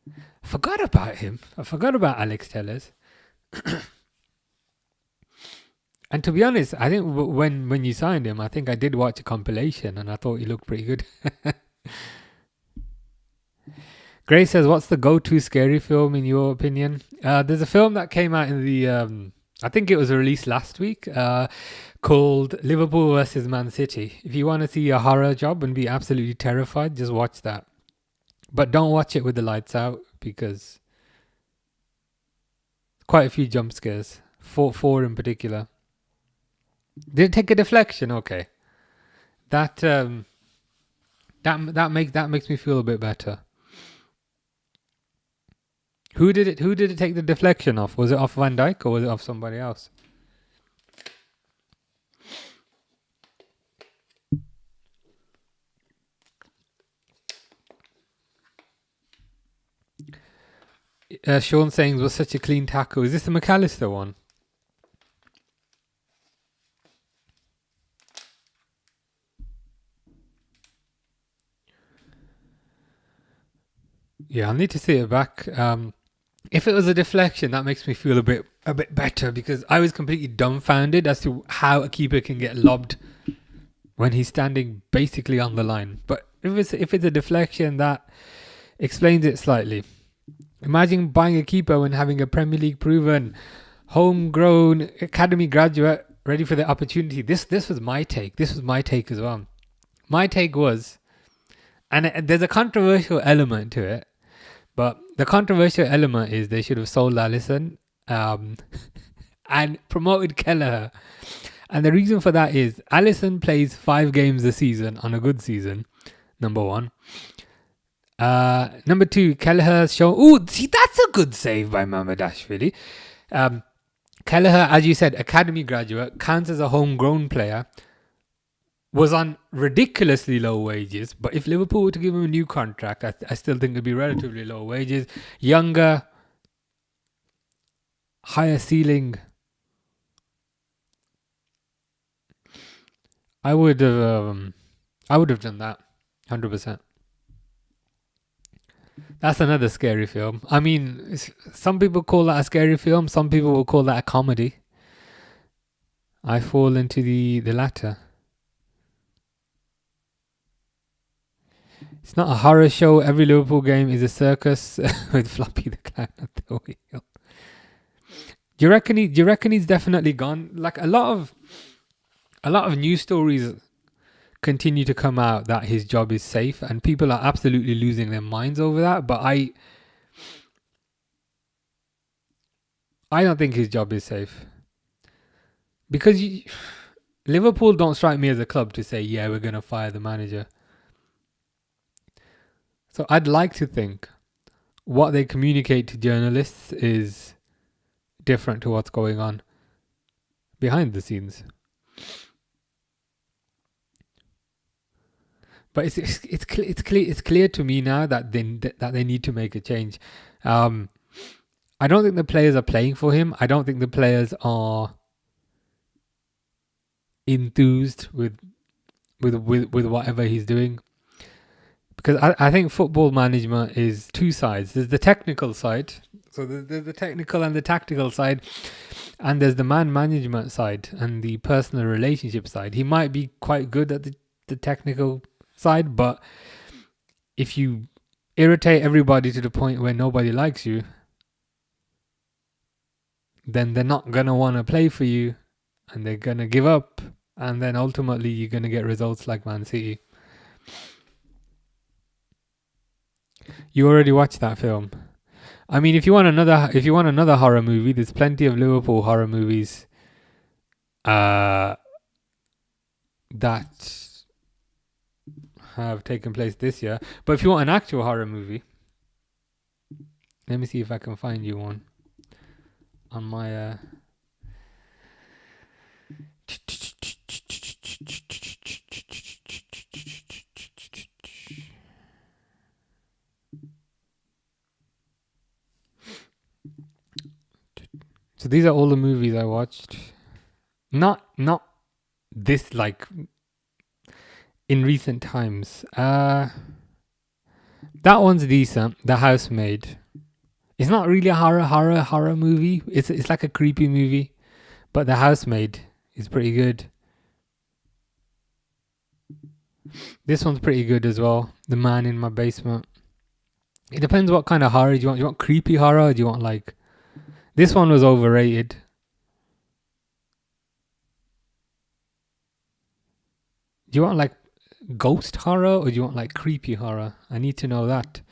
I forgot about him. I forgot about Alex Telles. And to be honest, I think when you signed him, I think I did watch a compilation and I thought he looked pretty good. Gray says, what's the go-to scary film in your opinion? There's a film that came out in the... I think it was released last week, called Liverpool versus Man City. If you want to see a horror job and be absolutely terrified, just watch that. But don't watch it with the lights out because quite a few jump scares. Four in particular. Did it take a deflection? Okay. That makes me feel a bit better. Who did it take the deflection off? Was it off Van Dijk or was it off somebody else? Sean saying was such a clean tackle. Is this the McAllister one? Yeah, I'll need to see it back. If it was a deflection, that makes me feel a bit better, because I was completely dumbfounded as to how a keeper can get lobbed when he's standing basically on the line. But if it's a deflection, that explains it slightly. Imagine buying a keeper and having a Premier League proven, homegrown academy graduate ready for the opportunity. This was my take. This was my take as well. My take was, and there's a controversial element to it, but the controversial element is they should have sold Alisson and promoted Kelleher. And the reason for that is Alisson plays 5 games a season on a good season, number one. Number 2, Kelleher has shown... Oh, see, that's a good save by Mamardashvili. Kelleher, as you said, academy graduate, counts as a homegrown player, was on ridiculously low wages, but if Liverpool were to give him a new contract, I still think it'd be relatively low wages. Younger, higher ceiling. I would have done that, 100%. That's another scary film. I mean, some people call that a scary film. Some people will call that a comedy. I fall into the latter. It's not a horror show. Every Liverpool game is a circus with Floppy the Clown at the wheel. Do you reckon he's definitely gone? Like a lot of news stories continue to come out that his job is safe, and people are absolutely losing their minds over that. But I don't think his job is safe, because Liverpool don't strike me as a club to say, yeah, we're going to fire the manager. So I'd like to think what they communicate to journalists is different to what's going on behind the scenes. But it's clear to me now that they need to make a change. I don't think the players are playing for him. I don't think the players are enthused with whatever he's doing. Because I think football management is 2 sides. There's the technical side. So there's the technical and the tactical side. And there's the man management side and the personal relationship side. He might be quite good at the technical side, but if you irritate everybody to the point where nobody likes you, then they're not going to want to play for you, and they're going to give up, and then ultimately you're going to get results like Man City. You already watched that film. I mean, if you want another horror movie, there's plenty of Liverpool horror movies that have taken place this year. But if you want an actual horror movie, let me see if I can find you one on my So these are all the movies I watched. Not this, like, in recent times. That one's decent. The Housemaid. It's not really a horror movie. It's like a creepy movie. But The Housemaid is pretty good. This one's pretty good as well. The Man in My Basement. It depends what kind of horror do you want. Do you want creepy horror, or do you want like... This one was overrated. Do you want like ghost horror, or do you want like creepy horror? I need to know that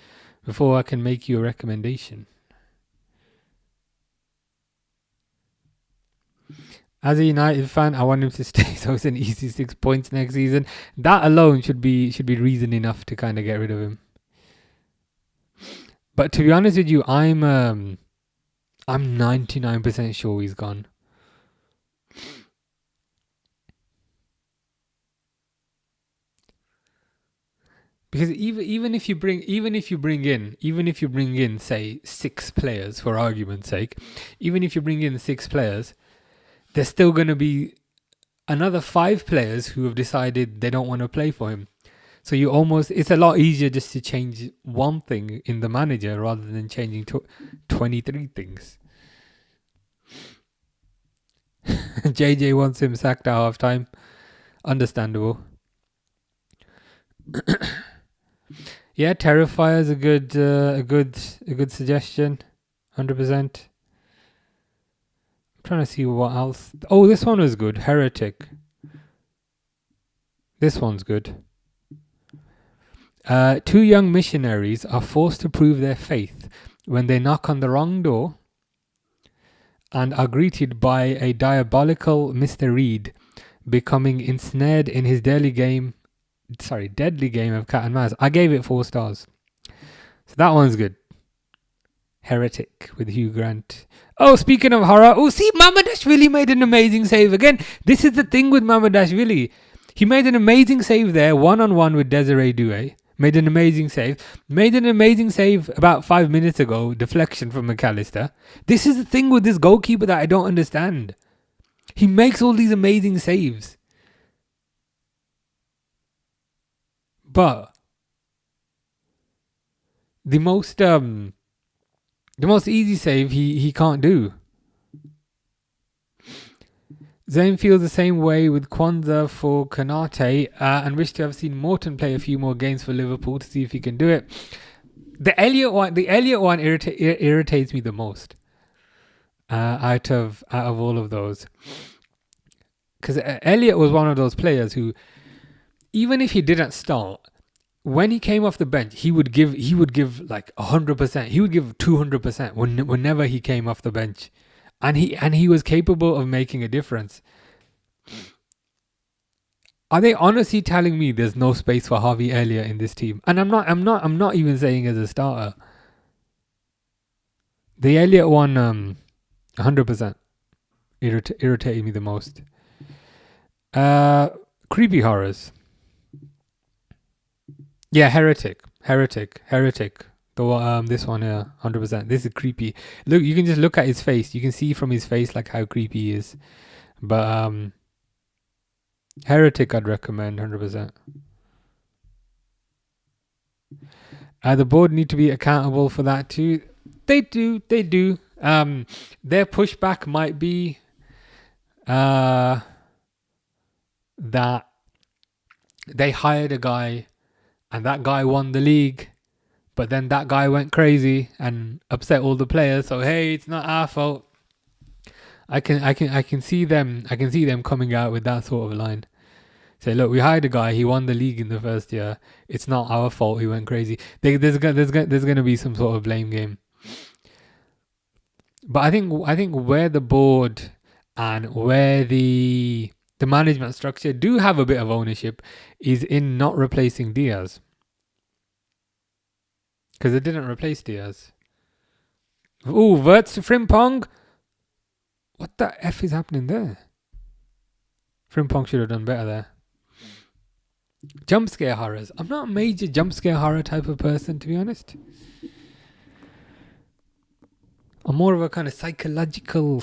before I can make you a recommendation. As a United fan, I want him to stay, so it's an easy 6 points next season. That alone should be reason enough to kind of get rid of him. But to be honest with you, I'm 99% sure he's gone. Because even if you bring in say 6 players for argument's sake, even if you bring in 6 players, there's still going to be another 5 players who have decided they don't want to play for him. So it's a lot easier just to change one thing in the manager rather than changing 23 things. JJ wants him sacked at half time. Understandable. Yeah, Terrifier is a good suggestion. 100%. I'm trying to see what else. Oh, this one was good. Heretic. This one's good. 2 young missionaries are forced to prove their faith when they knock on the wrong door and are greeted by a diabolical Mr. Reed, becoming ensnared in his deadly game of cat and mouse. I gave it 4 stars. So that one's good. Heretic with Hugh Grant. Oh, speaking of horror. Oh, see, Mamadashvili made an amazing save. Again, this is the thing with Mamadashvili. He made an amazing save there, 1-on-1 with Desiree Doué. Made an amazing save. Made an amazing save about 5 minutes ago. Deflection from McAllister. This is the thing with this goalkeeper that I don't understand. He makes all these amazing saves. But the most easy save he can't do. Zayn feels the same way with Kwanzaa for Konate and wish to have seen Morton play a few more games for Liverpool to see if he can do it. The Elliott one irritates me the most out of all of those, because Elliott was one of those players who, even if he didn't start, when he came off the bench, he would give like 100%. He would give 200% whenever he came off the bench, and he was capable of making a difference. Are they honestly telling me there's no space for Harvey Elliott in this team? And I'm not even saying as a starter. The Elliott one, 100% irritated me the most. Creepy horrors. Yeah, heretic. This one here, 100%. This is creepy. Look, you can just look at his face. You can see from his face like how creepy he is. But heretic, I'd recommend 100%. The board need to be accountable for that too. They do. Their pushback might be that they hired a guy and that guy won the league, but then that guy went crazy and upset all the players. So hey, it's not our fault. I can see them coming out with that sort of line. Say, look, we hired a guy. He won the league in the first year. It's not our fault. He went crazy. There's going to be some sort of blame game. But I think where the board and where the management structure do have a bit of ownership is in not replacing Diaz, because they didn't replace Diaz. Ooh, Verts to Frimpong. What the F is happening there? Frimpong should have done better there. Jump scare horrors. I'm not a major jump scare horror type of person, to be honest. I'm more of a kind of psychological,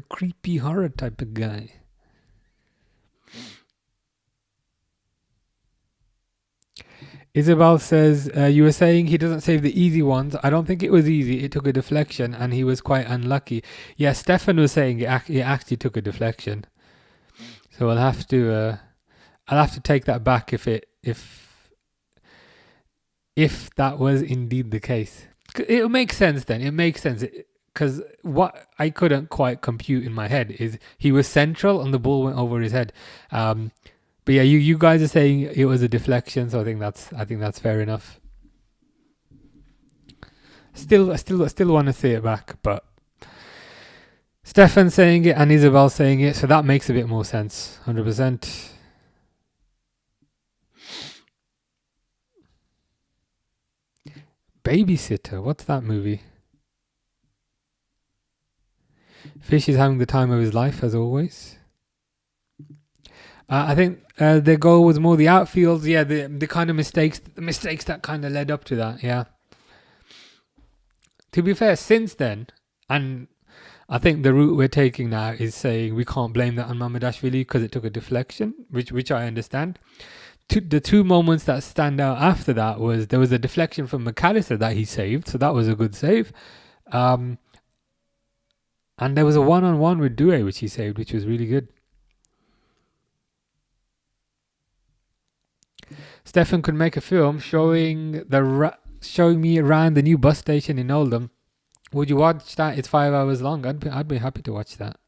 creepy horror type of guy. Isabel says, you were saying he doesn't save the easy ones. I don't think it was easy. It took a deflection and he was quite unlucky. Yeah, Stefan was saying it actually took a deflection. So I'll have to take that back if that was indeed the case. It makes sense then. It makes sense. Because what I couldn't quite compute in my head is he was central and the ball went over his head. But yeah, you guys are saying it was a deflection, so I think that's fair enough. I still want to say it back, but Stefan saying it and Isabel saying it, so that makes a bit more sense. 100%. Babysitter, what's that movie? Fish is having the time of his life as always. I think their goal was more the outfields. Yeah, the kind of mistakes that kind of led up to that. Yeah. To be fair, since then, and I think the route we're taking now is saying we can't blame that on Mamadashvili because it took a deflection, which I understand. The two moments that stand out after that was there was a deflection from McAllister that he saved, so that was a good save. And there was a one-on-one with Doué which he saved, which was really good. Stefan could make a film showing me around the new bus station in Oldham. Would you watch that? It's 5 hours long. I'd be happy to watch that.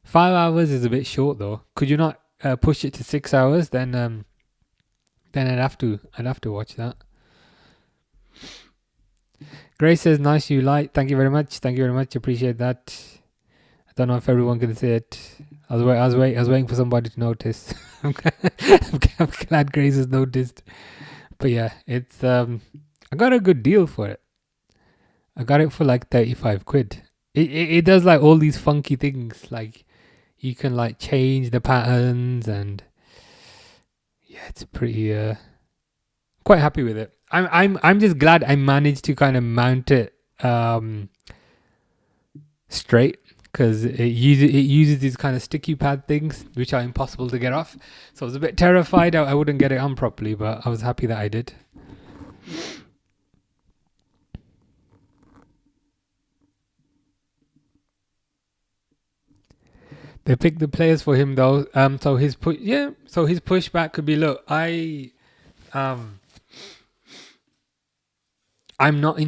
5 hours is a bit short though. Could you not push it to 6 hours? Then I'd have to watch that. Grace says, nice you light. Thank you very much. Appreciate that. I don't know if everyone can see it. I was waiting for somebody to notice. I'm glad Grace has noticed. But yeah, it's I got a good deal for it. I got it for like 35 quid. It does like all these funky things. Like you can like change the patterns and yeah, it's pretty quite happy with it. I'm just glad I managed to kind of mount it straight because it uses these kind of sticky pad things which are impossible to get off. So I was a bit terrified I wouldn't get it on properly, but I was happy that I did. They picked the players for him though. So his pushback could be, look, I'm not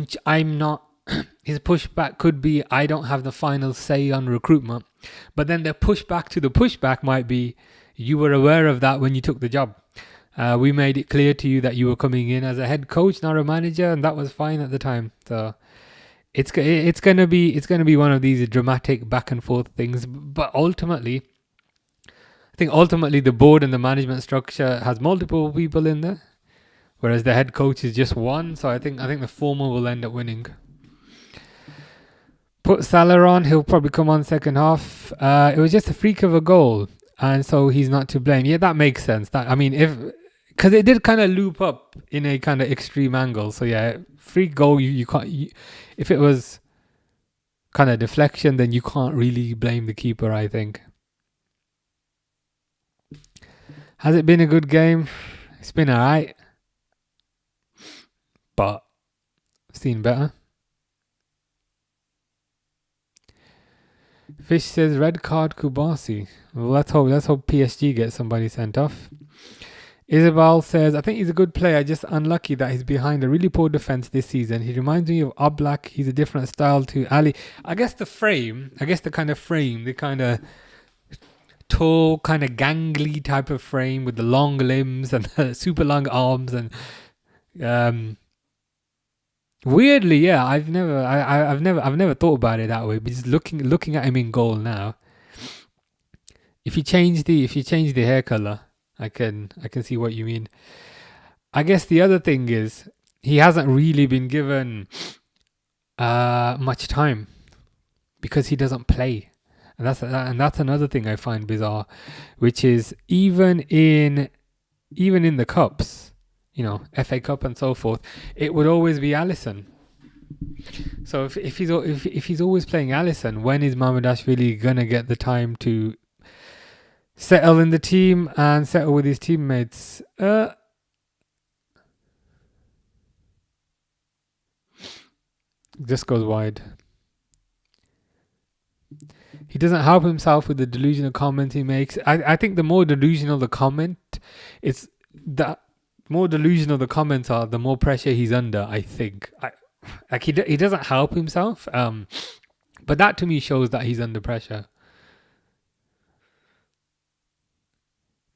his pushback could be, I don't have the final say on recruitment. But then the pushback to the pushback might be, you were aware of that when you took the job. We made it clear to you that you were coming in as a head coach, not a manager, and that was fine at the time. So it's gonna be one of these dramatic back and forth things. But ultimately, I think the board and the management structure has multiple people in there, whereas the head coach is just one. So I think the former will end up winning. Put Salah on, he'll probably come on second half. It was just a freak of a goal, and so he's not to blame. Yeah, that makes sense. Because it did kind of loop up in a kind of extreme angle. So yeah, free goal, you can't. If it was kind of deflection, then you can't really blame the keeper, I think. Has it been a good game? It's been alright, but I've seen better. Fish says red card Kubasi. Well, let's hope PSG gets somebody sent off. Isabel says, I think he's a good player, just unlucky that he's behind a really poor defense this season. He reminds me of Oblak. He's a different style to Ali. I guess the kind of tall, kind of gangly type of frame with the long limbs and super long arms and weirdly, yeah, I've never thought about it that way. But just looking at him in goal now, if you change the hair color, I can see what you mean. I guess the other thing is he hasn't really been given much time because he doesn't play, and that's another thing I find bizarre, which is even in the cups, FA Cup and so forth, it would always be Alisson. So if he's always playing Alisson, when is Mamadashvili gonna get the time to settle in the team and settle with his teammates? Just goes wide. He doesn't help himself with the delusional comments he makes. I think the more delusional the comment, it's that more delusional the comments are, the more pressure he's under, I think. He doesn't help himself. But that to me shows that he's under pressure.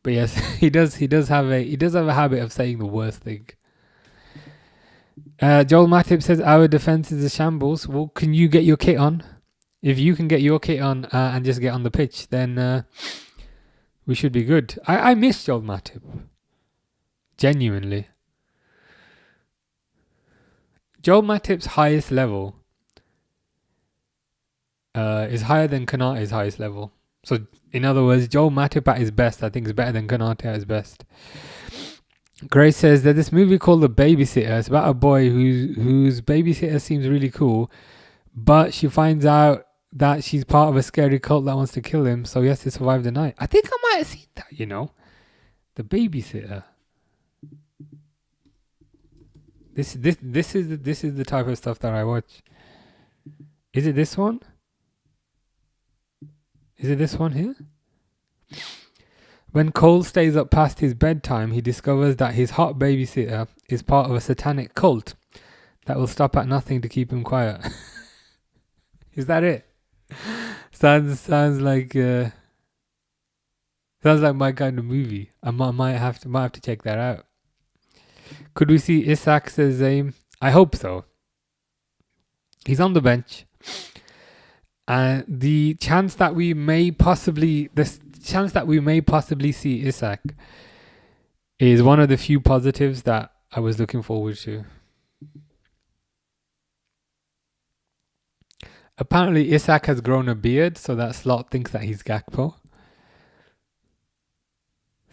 But yes, he does have a habit of saying the worst thing. Joel Matip says our defense is a shambles. Well, can you get your kit on? If you can get your kit on and just get on the pitch, then we should be good. I miss Joel Matip. Genuinely. Joel Matip's highest level is higher than Konate's highest level. So, in other words, Joe Matip at his best, I think, is better than Konate at his best. Grace says there's this movie called The Babysitter. It's about a boy whose babysitter seems really cool, but she finds out that she's part of a scary cult that wants to kill him, so he has to survive the night. I think I might have seen that, you know. The Babysitter. This is the type of stuff that I watch. Is it this one? Is it this one here? When Cole stays up past his bedtime, he discovers that his hot babysitter is part of a satanic cult that will stop at nothing to keep him quiet. Is that it? Sounds like my kind of movie. I might have to check that out. Could we see Isak, says Zaim? I hope so. He's on the bench. And the chance that we may possibly see Isak is one of the few positives that I was looking forward to. Apparently Isak has grown a beard, so that Slot thinks that he's Gakpo.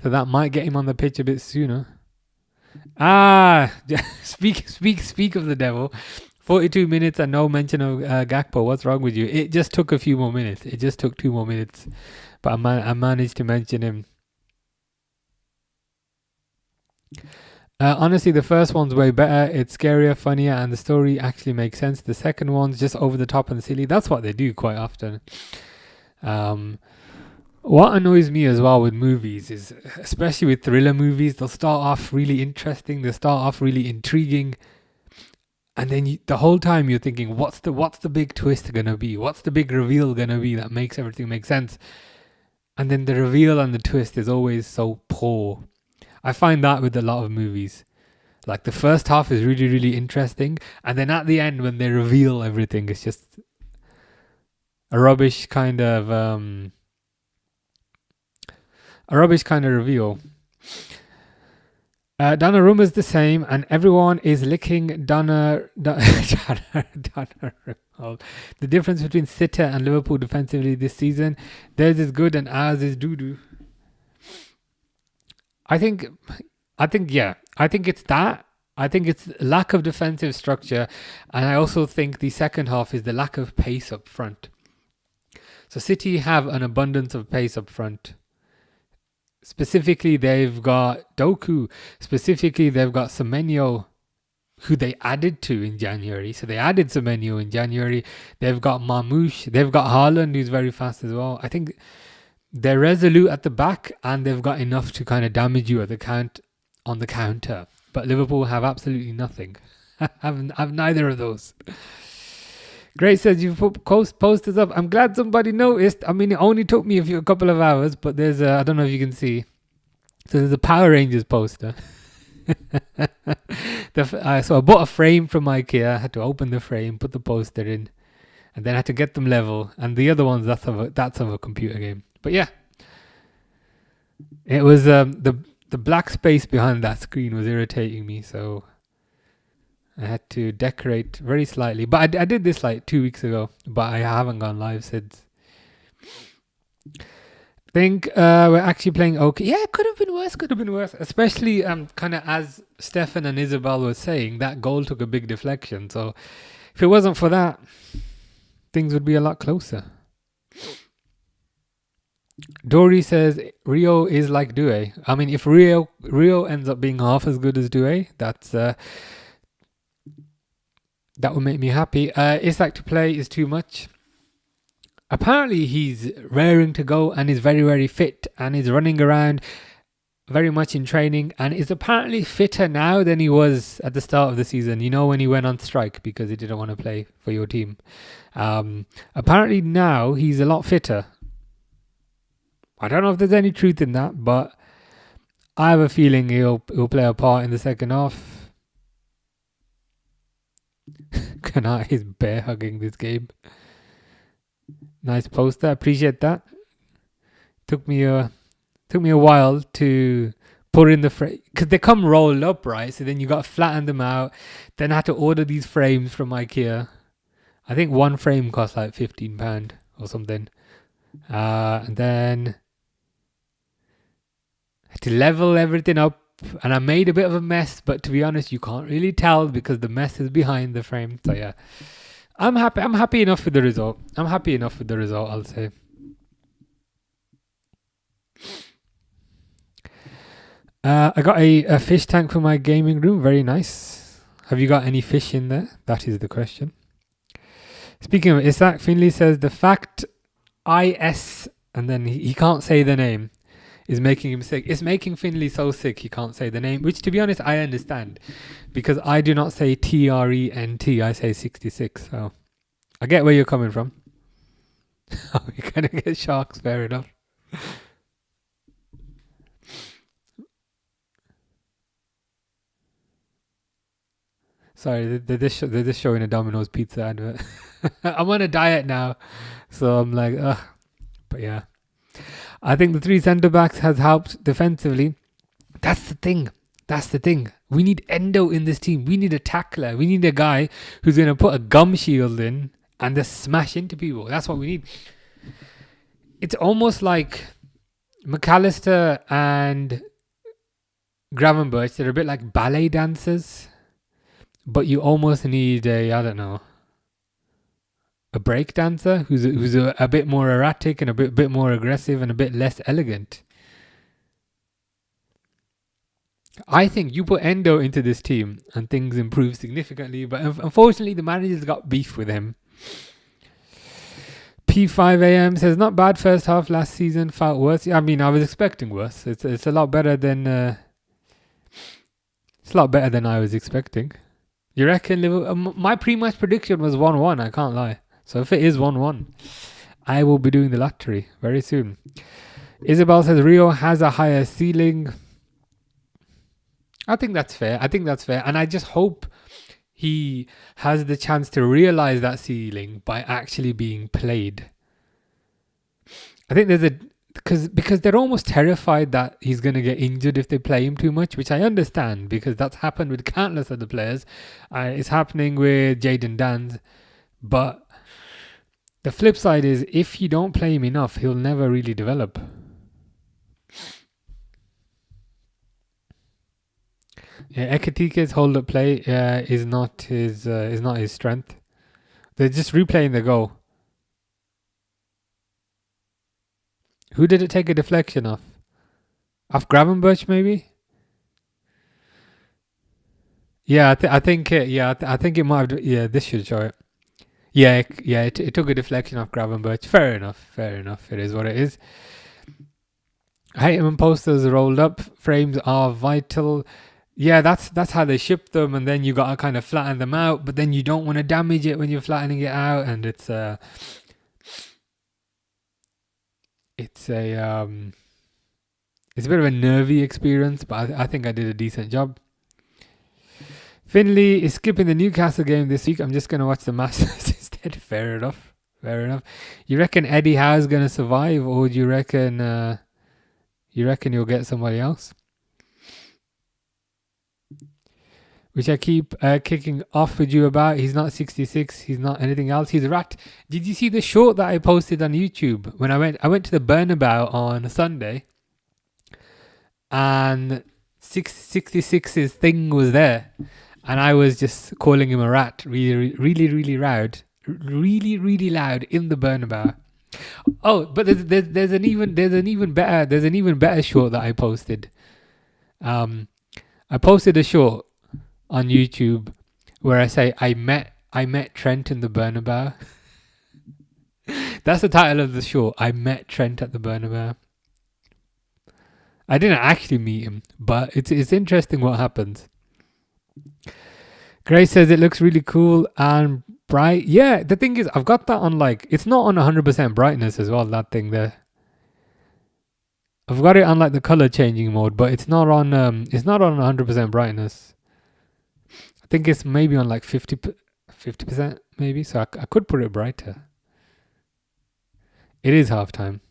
So that might get him on the pitch a bit sooner. Speak of the devil. 42 minutes and no mention of Gakpo. What's wrong with you? It just took a few more minutes. It just took 2 more minutes. But I managed to mention him. Honestly, the first one's way better. It's scarier, funnier, and the story actually makes sense. The second one's just over the top and silly. That's what they do quite often. What annoys me as well with movies is, especially with thriller movies, they'll start off really interesting. They'll start off really intriguing. And then the whole time you're thinking, what's the big twist going to be? What's the big reveal going to be that makes everything make sense? And then the reveal and the twist is always so poor. I find that with a lot of movies. Like the first half is really, really interesting. And then at the end, when they reveal everything, it's just a rubbish kind of reveal. Donnarumma's the same, and everyone is licking Donnarumma. The difference between City and Liverpool defensively this season, theirs is good and ours is doo-doo. I think it's that. I think it's lack of defensive structure, and I also think the second half is the lack of pace up front. So City have an abundance of pace up front. Specifically, they've got Doku. Specifically, they've got Semenyo, who they added to in January. So they added Semenyo in January. They've got Marmoush. They've got Haaland, who's very fast as well. I think they're resolute at the back, and they've got enough to kind of damage you on the counter. But Liverpool have absolutely nothing. have neither of those. Great says you've put posters up. I'm glad somebody noticed. I mean, it only took me a couple of hours, but there's I don't know if you can see. So there's a Power Rangers poster. So I bought a frame from IKEA. I had to open the frame, put the poster in, and then I had to get them level. And the other ones, that's of a computer game. But yeah, it was the black space behind that screen was irritating me, so I had to decorate very slightly. But I did this like 2 weeks ago, but I haven't gone live since. I think we're actually playing okay. Yeah, it could have been worse. Especially kind of as Stefan and Isabel were saying, that goal took a big deflection. So if it wasn't for that, things would be a lot closer. Dory says Rio is like Douay. I mean, if Rio ends up being half as good as Douay, that would make me happy. Isak to play is too much. Apparently he's raring to go and is very, very fit and is running around very much in training and is apparently fitter now than he was at the start of the season. You know, when he went on strike because he didn't want to play for your team. Apparently now he's a lot fitter. I don't know if there's any truth in that, but I have a feeling he'll play a part in the second half. Kanat is bear hugging this game. Nice poster, appreciate that. Took me a while to put in the frame because they come rolled up, right? So then you got to flatten them out. Then I had to order these frames from IKEA. I think one frame cost like £15 or something. And then to level everything up, and I made a bit of a mess, but to be honest, you can't really tell because the mess is behind the frame. So yeah, I'm happy enough with the result. I'll say. I got a fish tank for my gaming room. Very nice. Have you got any fish in there? That is the question. Speaking of Isaac, Finley says the fact IS, and then he can't say the name, is making him sick. It's making Finley so sick he can't say the name, which to be honest, I understand. Because I do not say TRENT, I say 66. So I get where you're coming from. You're going to get sharks, fair enough. Sorry, they're just showing a Domino's pizza advert. I'm on a diet now, so I'm like, ugh. But yeah, I think the three centre backs has helped defensively. That's the thing. We need Endo in this team. We need a tackler. We need a guy who's going to put a gum shield in and just smash into people. That's what we need. It's almost like McAllister and Gravenberch. They're a bit like ballet dancers. But you almost need a break dancer who's a bit more erratic and a bit more aggressive and a bit less elegant. I think you put Endo into this team and things improve significantly, but unfortunately the manager's got beef with him. P5AM says not bad first half last season, felt worse. I mean, I was expecting worse. It's a lot better than I was expecting. You reckon Liverpool? My pre-match prediction was 1-1. I can't lie. So if it is 1-1, I will be doing the lottery very soon. Isabel says Rio has a higher ceiling. I think that's fair. And I just hope he has the chance to realize that ceiling by actually being played. I think there's because they're almost terrified that he's going to get injured if they play him too much, which I understand because that's happened with countless other players. It's happening with Jayden Danns. But the flip side is if you don't play him enough, he'll never really develop. Yeah, Ekatike's hold-up play is not his strength. They're just replaying the goal. Who did it take a deflection off? Off Gravenberch, maybe? Yeah, I think it might have. Yeah, this should show it. Yeah, it took a deflection off Gravenberch. Fair enough. It is what it is. I hate when posters rolled up. Frames are vital. Yeah, that's how they ship them, and then you got to kind of flatten them out, but then you don't want to damage it when you're flattening it out, and it's a bit of a nervy experience, but I think I did a decent job. Finley is skipping the Newcastle game this week. I'm just going to watch the Masters instead. Fair enough. You reckon Eddie Howe's going to survive, or do you reckon you'll get somebody else? Which I keep kicking off with you about. He's not 66. He's not anything else. He's a rat. Did you see the short that I posted on YouTube when I went to the Bernabeu on Sunday, and 66's thing was there, and I was just calling him a rat, really loud in the Bernabeu. Oh, but there's an even better short that I posted. I posted a short on YouTube where I say I met Trent in the Bernabeu. That's the title of the short. I met Trent at the Bernabeu. I didn't actually meet him, but it's interesting what happens. Grace says it looks really cool and bright. Yeah, the thing is, I've got that on it's not on 100% brightness as well, that thing there. I've got it on the color changing mode, but it's not on 100% brightness. I think it's maybe on 50% maybe, so I could put it brighter. It is halftime.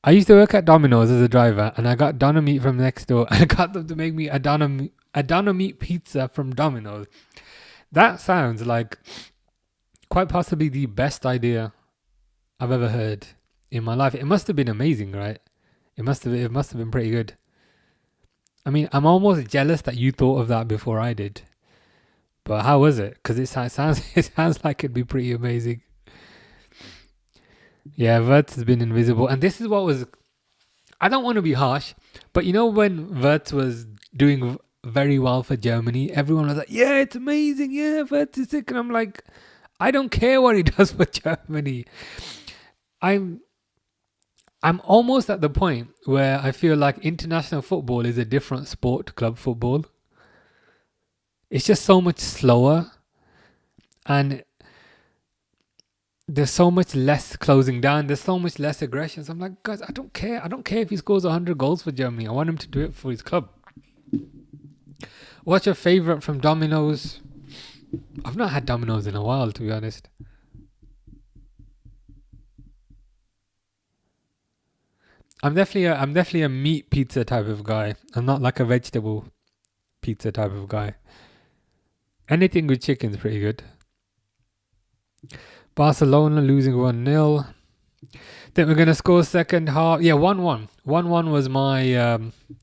I used to work at Domino's as a driver, and I got Donna Meat from next door, and I got them to make me a Donna Meat pizza from Domino's. That sounds like quite possibly the best idea I've ever heard in my life. It must have been amazing, right? It must have been pretty good. I mean, I'm almost jealous that you thought of that before I did. But how was it? Because sounds it sounds like it'd be pretty amazing. Yeah, Wirtz has been invisible, and this is what was. I don't want to be harsh, but you know when Wirtz was doing very well for Germany, everyone was like, "Yeah, it's amazing. Yeah, Wirtz is sick," and I'm like, I don't care what he does for Germany. I'm I'm almost at the point where I feel like international football is a different sport to club football. It's just so much slower, and there's so much less closing down. There's so much less aggression. So I'm like, guys, I don't care. I don't care if he scores 100 goals for Germany. I want him to do it for his club. What's your favorite from Domino's? I've not had Domino's in a while, to be honest. I'm definitely a meat pizza type of guy. I'm not like a vegetable pizza type of guy. Anything with chicken's pretty good. Barcelona losing 1-0. Think we're gonna score second half. Yeah, 1-1. 1-1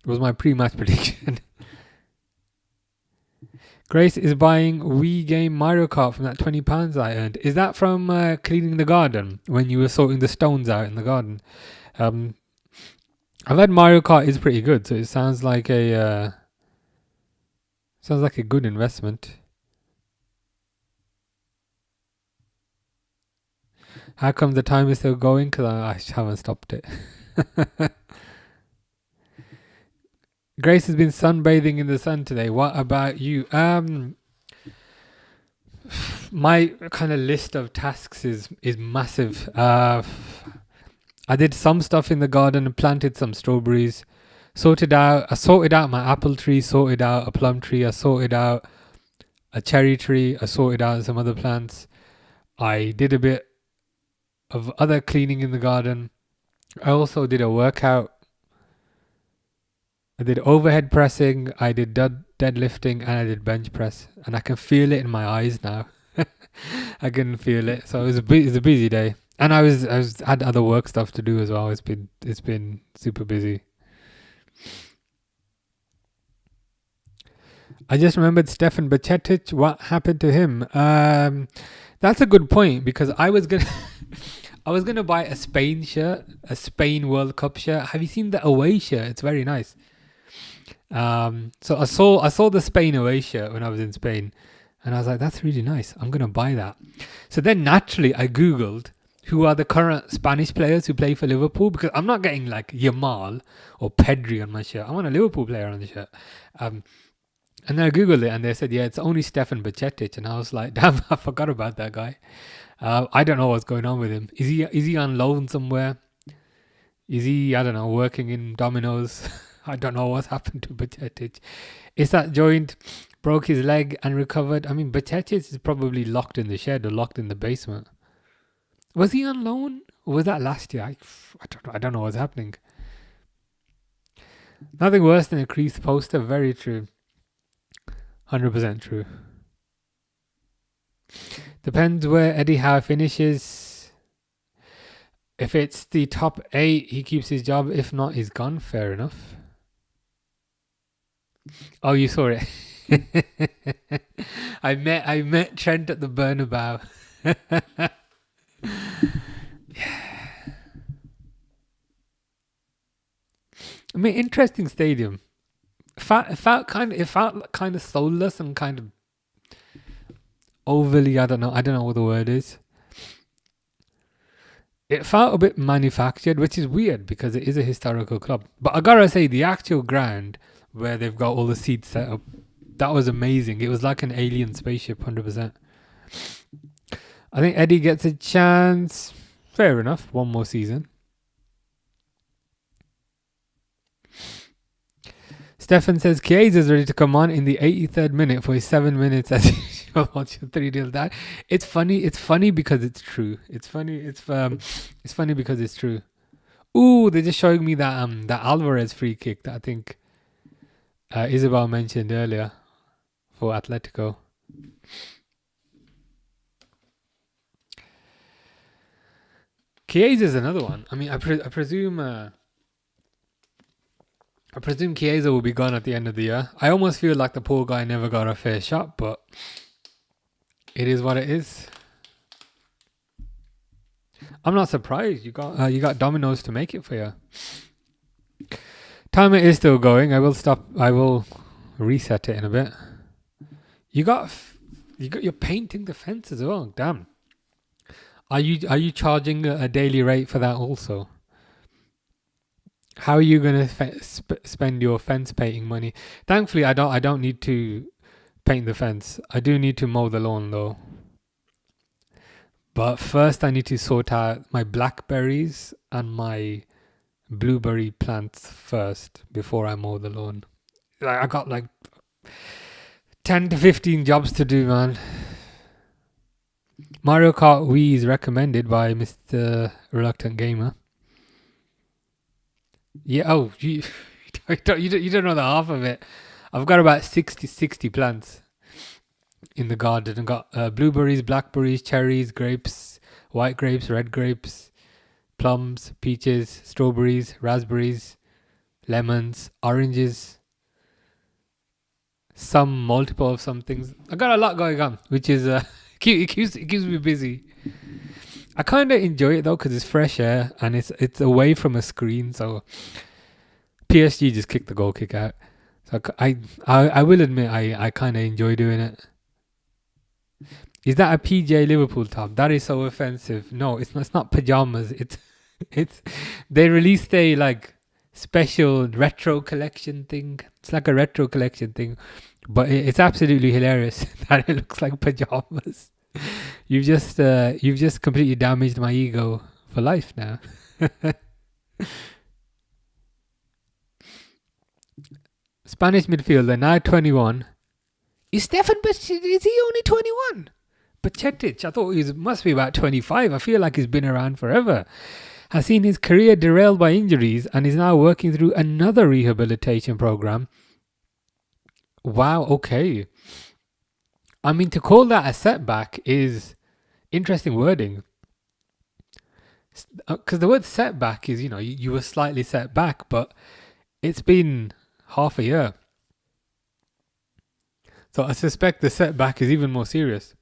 was my pre-match prediction. Grace is buying Wii game Mario Kart from that £20 I earned. Is that from cleaning the garden when you were sorting the stones out in the garden? Um, I've had Mario Kart is pretty good, so it sounds like a good investment. How come the time is still going? Because I haven't stopped it. Grace has been sunbathing in the sun today. What about you? My kind of list of tasks is massive. I did some stuff in the garden and planted some strawberries. I sorted out my apple tree, sorted out a plum tree, I sorted out a cherry tree, I sorted out some other plants. I did a bit of other cleaning in the garden. I also did a workout. I did overhead pressing, I did deadlifting, and I did bench press. And I can feel it in my eyes now. I can feel it. So it was a busy day, and I had other work stuff to do as well. It's been super busy. I just remembered Stefan Bajcetic. What happened to him? That's a good point because I was gonna I was gonna buy a Spain shirt, a Spain World Cup shirt. Have you seen the away shirt? It's very nice. So I saw the Spain away shirt when I was in Spain, and I was like, that's really nice. I'm gonna buy that. So then naturally I googled who are the current Spanish players who play for Liverpool, because I'm not getting like Yamal or Pedri on my shirt. I want a Liverpool player on the shirt. And then I googled it, and they said, yeah, it's only Stefan Bajcetic, and I was like, damn, I forgot about that guy. I don't know what's going on with him. Is he on loan somewhere? Is he, I don't know, working in Domino's? I don't know what's happened to Bajcetic. Is that joint broke his leg and recovered? I mean, Bajcetic is probably locked in the shed or locked in the basement. Was he on loan? Or was that last year? I don't know what's happening. Nothing worse than a creased poster. Very true. 100% true. Depends where Eddie Howe finishes. If it's the top 8, he keeps his job. If not, he's gone. Fair enough. Oh, you saw it. I met Trent at the Bernabeu. I mean, interesting stadium. It felt kind of soulless and kind of overly. I don't know what the word is. It felt a bit manufactured, which is weird because it is a historical club. But I gotta say, the actual ground where they've got all the seats set up, that was amazing. It was like an alien spaceship, 100%. I think Eddie gets a chance. Fair enough. One more season. Stefan says Chiesa is ready to come on in the 83rd minute for his 7 minutes as usual. Watch your 3-0 down. It's funny because it's true. It's funny because it's true. Ooh, they're just showing me that that Alvarez free kick that I think Isabel mentioned earlier for Atletico. Chiesa's another one. I mean, I presume Chiesa will be gone at the end of the year. I almost feel like the poor guy never got a fair shot, but it is what it is. I'm not surprised. You got dominoes to make it for you. Timer is still going. I will stop. I will reset it in a bit. You're painting the fence as well. Damn. Are you charging a daily rate for that also? How are you gonna spend your fence painting money? Thankfully, I don't need to paint the fence. I do need to mow the lawn though. But first, I need to sort out my blackberries and my blueberry plants first before I mow the lawn. I got like 10 to 15 jobs to do, man. Mario Kart Wii is recommended by Mr. Reluctant Gamer. Yeah, oh, you don't know the half of it. I've got about 60 plants in the garden. I've got blueberries, blackberries, cherries, grapes, white grapes, red grapes, plums, peaches, strawberries, raspberries, lemons, oranges, some multiple of some things. I got a lot going on, which is it keeps me busy. I kind of enjoy it though because it's fresh air and it's away from a screen. So PSG just kicked the goal kick out. So I will admit I kind of enjoy doing it. Is that a PJ Liverpool top? That is so offensive. No, it's not pajamas. It's they released a like special retro collection thing. It's like a retro collection thing, but it's absolutely hilarious that it looks like pajamas. You've just completely damaged my ego for life now. Spanish midfielder, now 21. Is he only 21? Pacetic, I thought he must be about 25. I feel like he's been around forever. Has seen his career derailed by injuries and is now working through another rehabilitation program. Wow, okay. I mean, to call that a setback is interesting wording. Because the word setback is, you were slightly set back, but it's been half a year. So I suspect the setback is even more serious.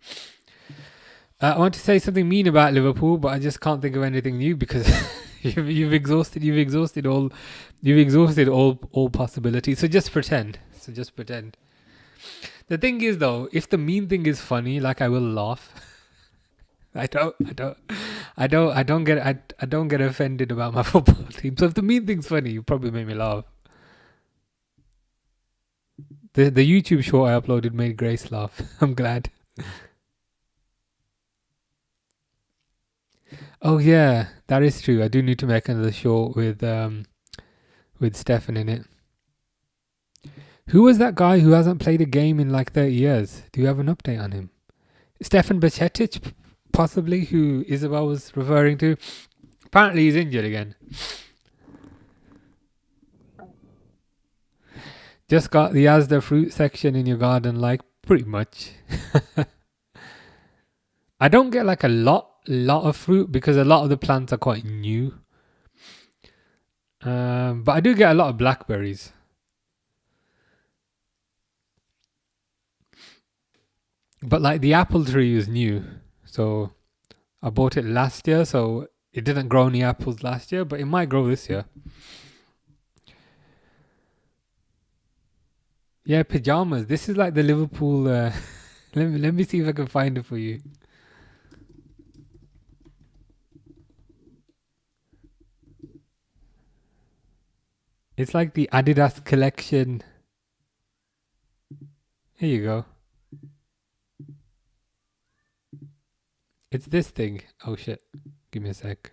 I want to say something mean about Liverpool, but I just can't think of anything new because you've exhausted all possibilities. So just pretend. The thing is though, if the mean thing is funny, like I will laugh. I don't get offended about my football team. So if the mean thing's funny, you probably make me laugh. The YouTube short I uploaded made Grace laugh. I'm glad. Oh yeah, that is true. I do need to make another short with Stefan in it. Who was that guy who hasn't played a game in like 30 years? Do you have an update on him? Stefan Bacetic, possibly, who Isabel was referring to. Apparently he's injured again. Just got the Asda fruit section in your garden, like pretty much. I don't get like a lot of fruit because a lot of the plants are quite new. But I do get a lot of blackberries. But like the apple tree is new. So I bought it last year, so it didn't grow any apples last year, but it might grow this year. Yeah, pajamas. This is like the Liverpool. Let me see if I can find it for you. It's like the Adidas collection. Here you go. It's this thing. Oh shit. Give me a sec.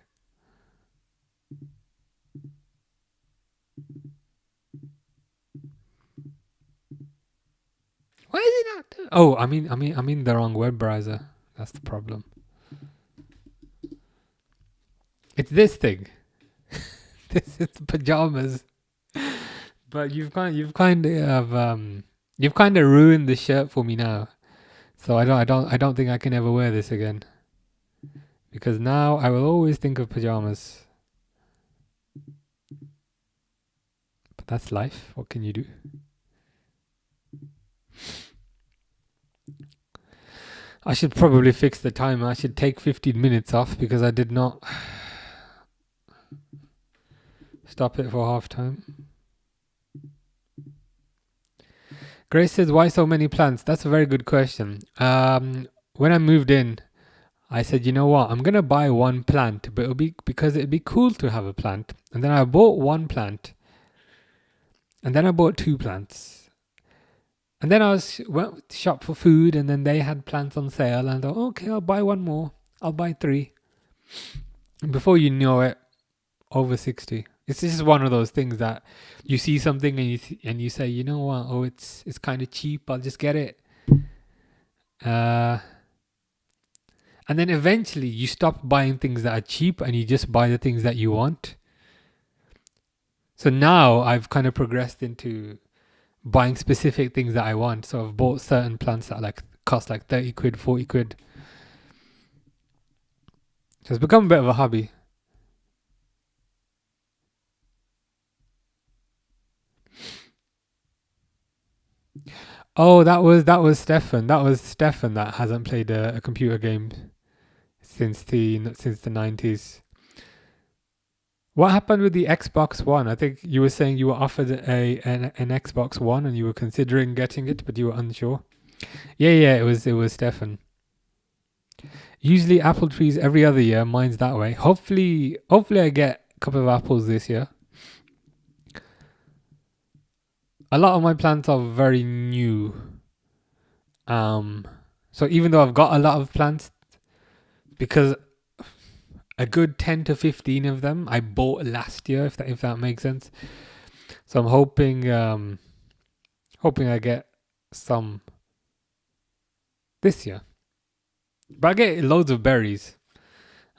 Why is it not? Oh, I mean the wrong web browser. That's the problem. It's this thing. This is pajamas. But you've kind of ruined the shirt for me now. So I don't think I can ever wear this again. because now I will always think of pajamas. But that's life. What can you do? I should probably fix the timer. I should take 15 minutes off because I did not stop it for half time. Grace says, why so many plants? That's a very good question. When I moved in, I said, you know what? I'm going to buy one plant, but it'll be because it'd be cool to have a plant. And then I bought one plant. And then I bought two plants. And then went to shop for food, and then they had plants on sale. And I thought, okay, I'll buy one more. I'll buy 3. And before you know it, over 60. It's just one of those things that you see something and you say, you know what? Oh, it's kind of cheap. I'll just get it. And then eventually you stop buying things that are cheap and you just buy the things that you want. So now I've kind of progressed into buying specific things that I want. So I've bought certain plants that cost like 30 quid, 40 quid. So it's become a bit of a hobby. Oh, that was Stefan. That was Stefan that hasn't played a computer game since the 90s. What happened with the Xbox One? I think you were saying you were offered an Xbox One and you were considering getting it, but you were unsure. Yeah, it was Stefan. Usually apple trees every other year. Mine's that way. Hopefully I get a couple of apples this year. A lot of my plants are very new. So even though I've got a lot of plants, because a good 10 to 15 of them I bought last year, if that makes sense. So I'm hoping I get some this year. But I get loads of berries.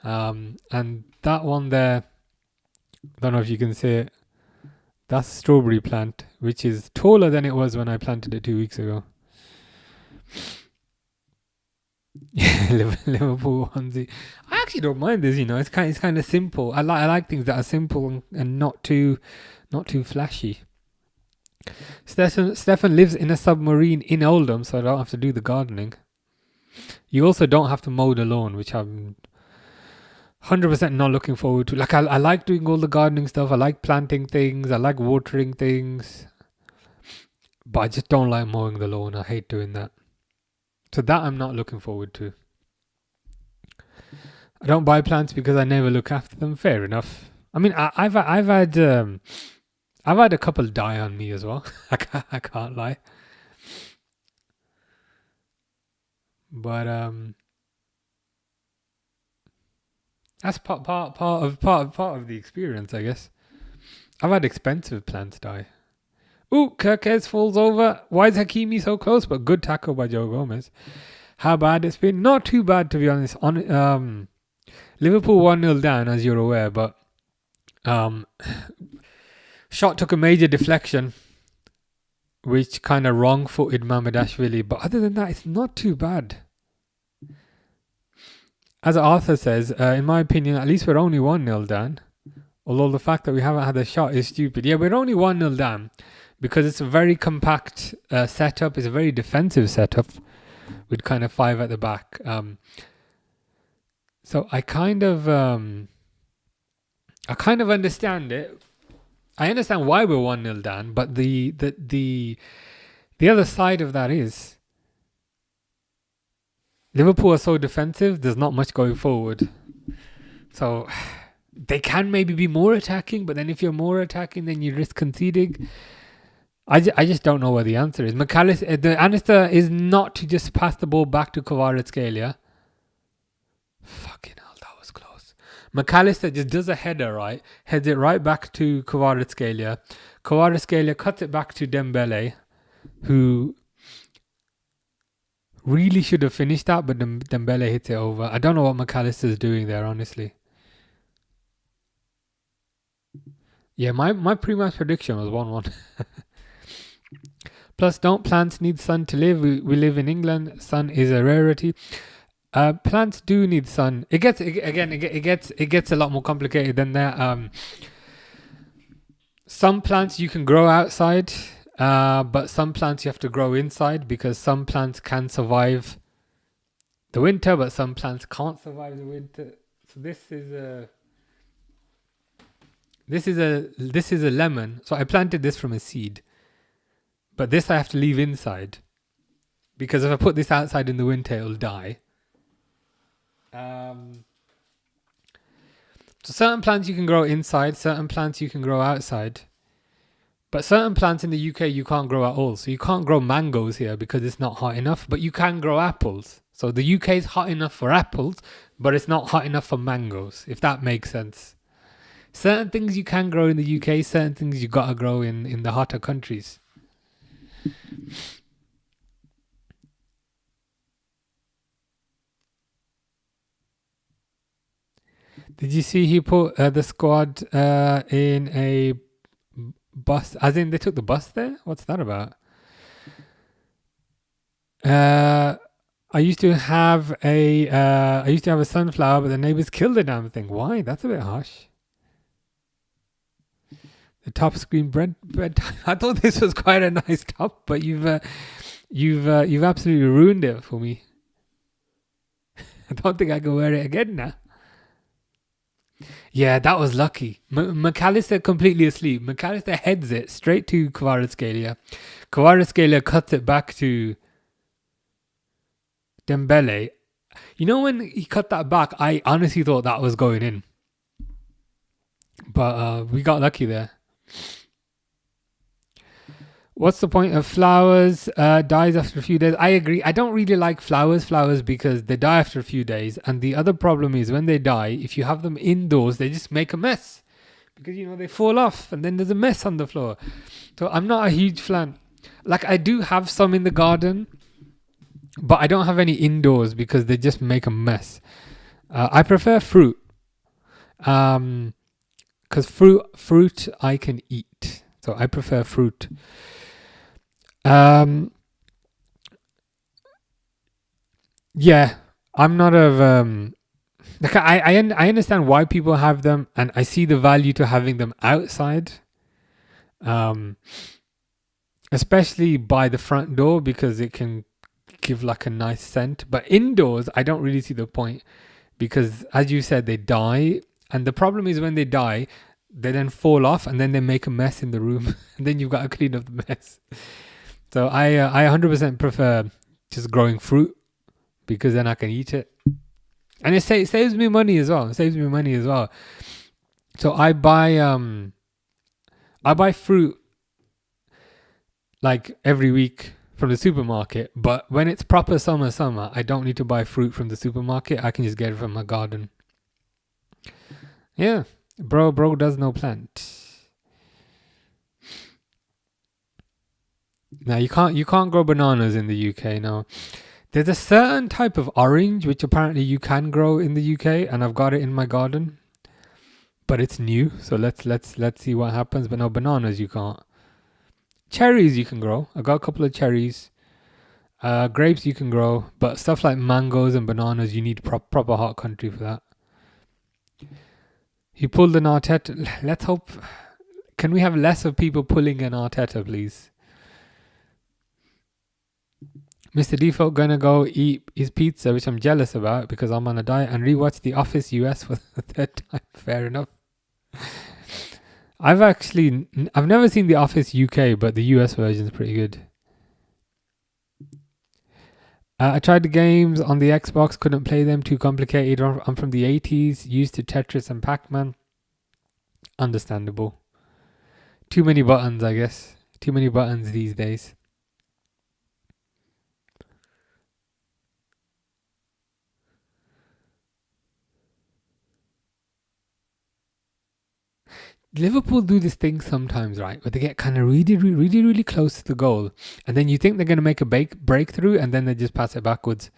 And that one there, I don't know if you can see it. That's a strawberry plant, which is taller than it was when I planted it 2 weeks ago. Liverpool onesie. I actually don't mind this, it's kind of simple. I like things that are simple and not too flashy. Stefan lives in a submarine in Oldham, so I don't have to do the gardening. You also don't have to mow the lawn, which I'm 100% not looking forward to. Like I like doing all the gardening stuff. I like planting things. I like watering things. But I just don't like mowing the lawn. I hate doing that. So that I'm not looking forward to. I don't buy plants because I never look after them. Fair enough. I mean, I've had a couple die on me as well. I can't lie. But that's part of the experience, I guess. I've had expensive plants die. Ooh, Kirkes falls over. Why is Hakimi so close? But good tackle by Joe Gomez. How bad it's been? Not too bad, to be honest. Liverpool 1-0 down, as you're aware, but shot took a major deflection, which kind of wrong-footed Mamardashvili. But other than that, it's not too bad. As Arthur says, in my opinion, at least we're only 1-0 down. Although the fact that we haven't had a shot is stupid. Yeah, we're only 1-0 down because it's a very compact setup. It's a very defensive setup with kind of 5 at the back. So I kind of understand it. I understand why we're 1-0 down, but the other side of that is Liverpool are so defensive, there's not much going forward. So they can maybe be more attacking, but then if you're more attacking, then you risk conceding. I just don't know what the answer is. The answer is not to just pass the ball back to Kvaratskhelia. Fucking hell, that was close. McAllister just does a header, right? Heads it right back to Kvaratskhelia. Kvaratskhelia cuts it back to Dembele, who really should have finished that, but Dembele hits it over. I don't know what McAllister's doing there, honestly. Yeah, my pre-match prediction was 1-1. Plus, don't plants need sun to live? We live in England. Sun is a rarity. Plants do need sun. It gets a lot more complicated than that. Some plants you can grow outside, but some plants you have to grow inside because some plants can survive the winter, but some plants can't survive the winter. So this is a lemon. So I planted this from a seed, but this I have to leave inside because if I put this outside in the winter, it'll die. So certain plants you can grow inside, certain plants you can grow outside. But certain plants in the UK you can't grow at all. So you can't grow mangoes here because it's not hot enough, but you can grow apples. So the UK is hot enough for apples, but it's not hot enough for mangoes, if that makes sense. Certain things you can grow in the UK, certain things you gotta grow in the hotter countries. Did you see he put the squad in a bus? As in, they took the bus there? What's that about? I used to have a sunflower, but the neighbors killed the damn thing. Why? That's a bit harsh. The top screen bread. I thought this was quite a nice top, but you've absolutely ruined it for me. I don't think I can wear it again now. Yeah, that was lucky. McAllister completely asleep. McAllister heads it straight to Kvaratskhelia. Kvaratskhelia cuts it back to Dembele. You know when he cut that back, I honestly thought that was going in. But we got lucky there. What's the point of flowers? Dies after a few days. I agree. I don't really like flowers because they die after a few days. And the other problem is when they die, if you have them indoors, they just make a mess. Because, they fall off and then there's a mess on the floor. So I'm not a huge fan. Like, I do have some in the garden, but I don't have any indoors because they just make a mess. I prefer fruit. Because fruit I can eat. So I prefer fruit. Yeah, I'm not of like I understand why people have them, and I see the value to having them outside, especially by the front door because it can give like a nice scent. But indoors, I don't really see the point because, as you said, they die, and the problem is when they die, they then fall off, and then they make a mess in the room, and then you've got to clean up the mess. So I 100% prefer just growing fruit because then I can eat it. And it saves me money as well. So I buy fruit like every week from the supermarket. But when it's proper summer, I don't need to buy fruit from the supermarket. I can just get it from my garden. Yeah, bro does no plant. Now you can't grow bananas in the UK now. There's a certain type of orange which apparently you can grow in the UK, and I've got it in my garden, but it's new. So let's see what happens. But no, bananas you can't. Cherries you can grow. I got a couple of cherries. Grapes you can grow, but stuff like mangoes and bananas you need proper hot country for that. He pulled an Arteta. Let's hope. Can we have less of people pulling an Arteta, please? Mr. Default gonna go eat his pizza, which I'm jealous about because I'm on a diet, and rewatch The Office US for the third time. Fair enough. I've never seen The Office UK, but the US version is pretty good. I tried the games on the Xbox, couldn't play them, too complicated. I'm from the 80s, used to Tetris and Pac-Man. Understandable. Too many buttons, I guess. Too many buttons these days. Liverpool do this thing sometimes, right? Where they get kind of really, really, really close to the goal. And then you think they're going to make a breakthrough and then they just pass it backwards.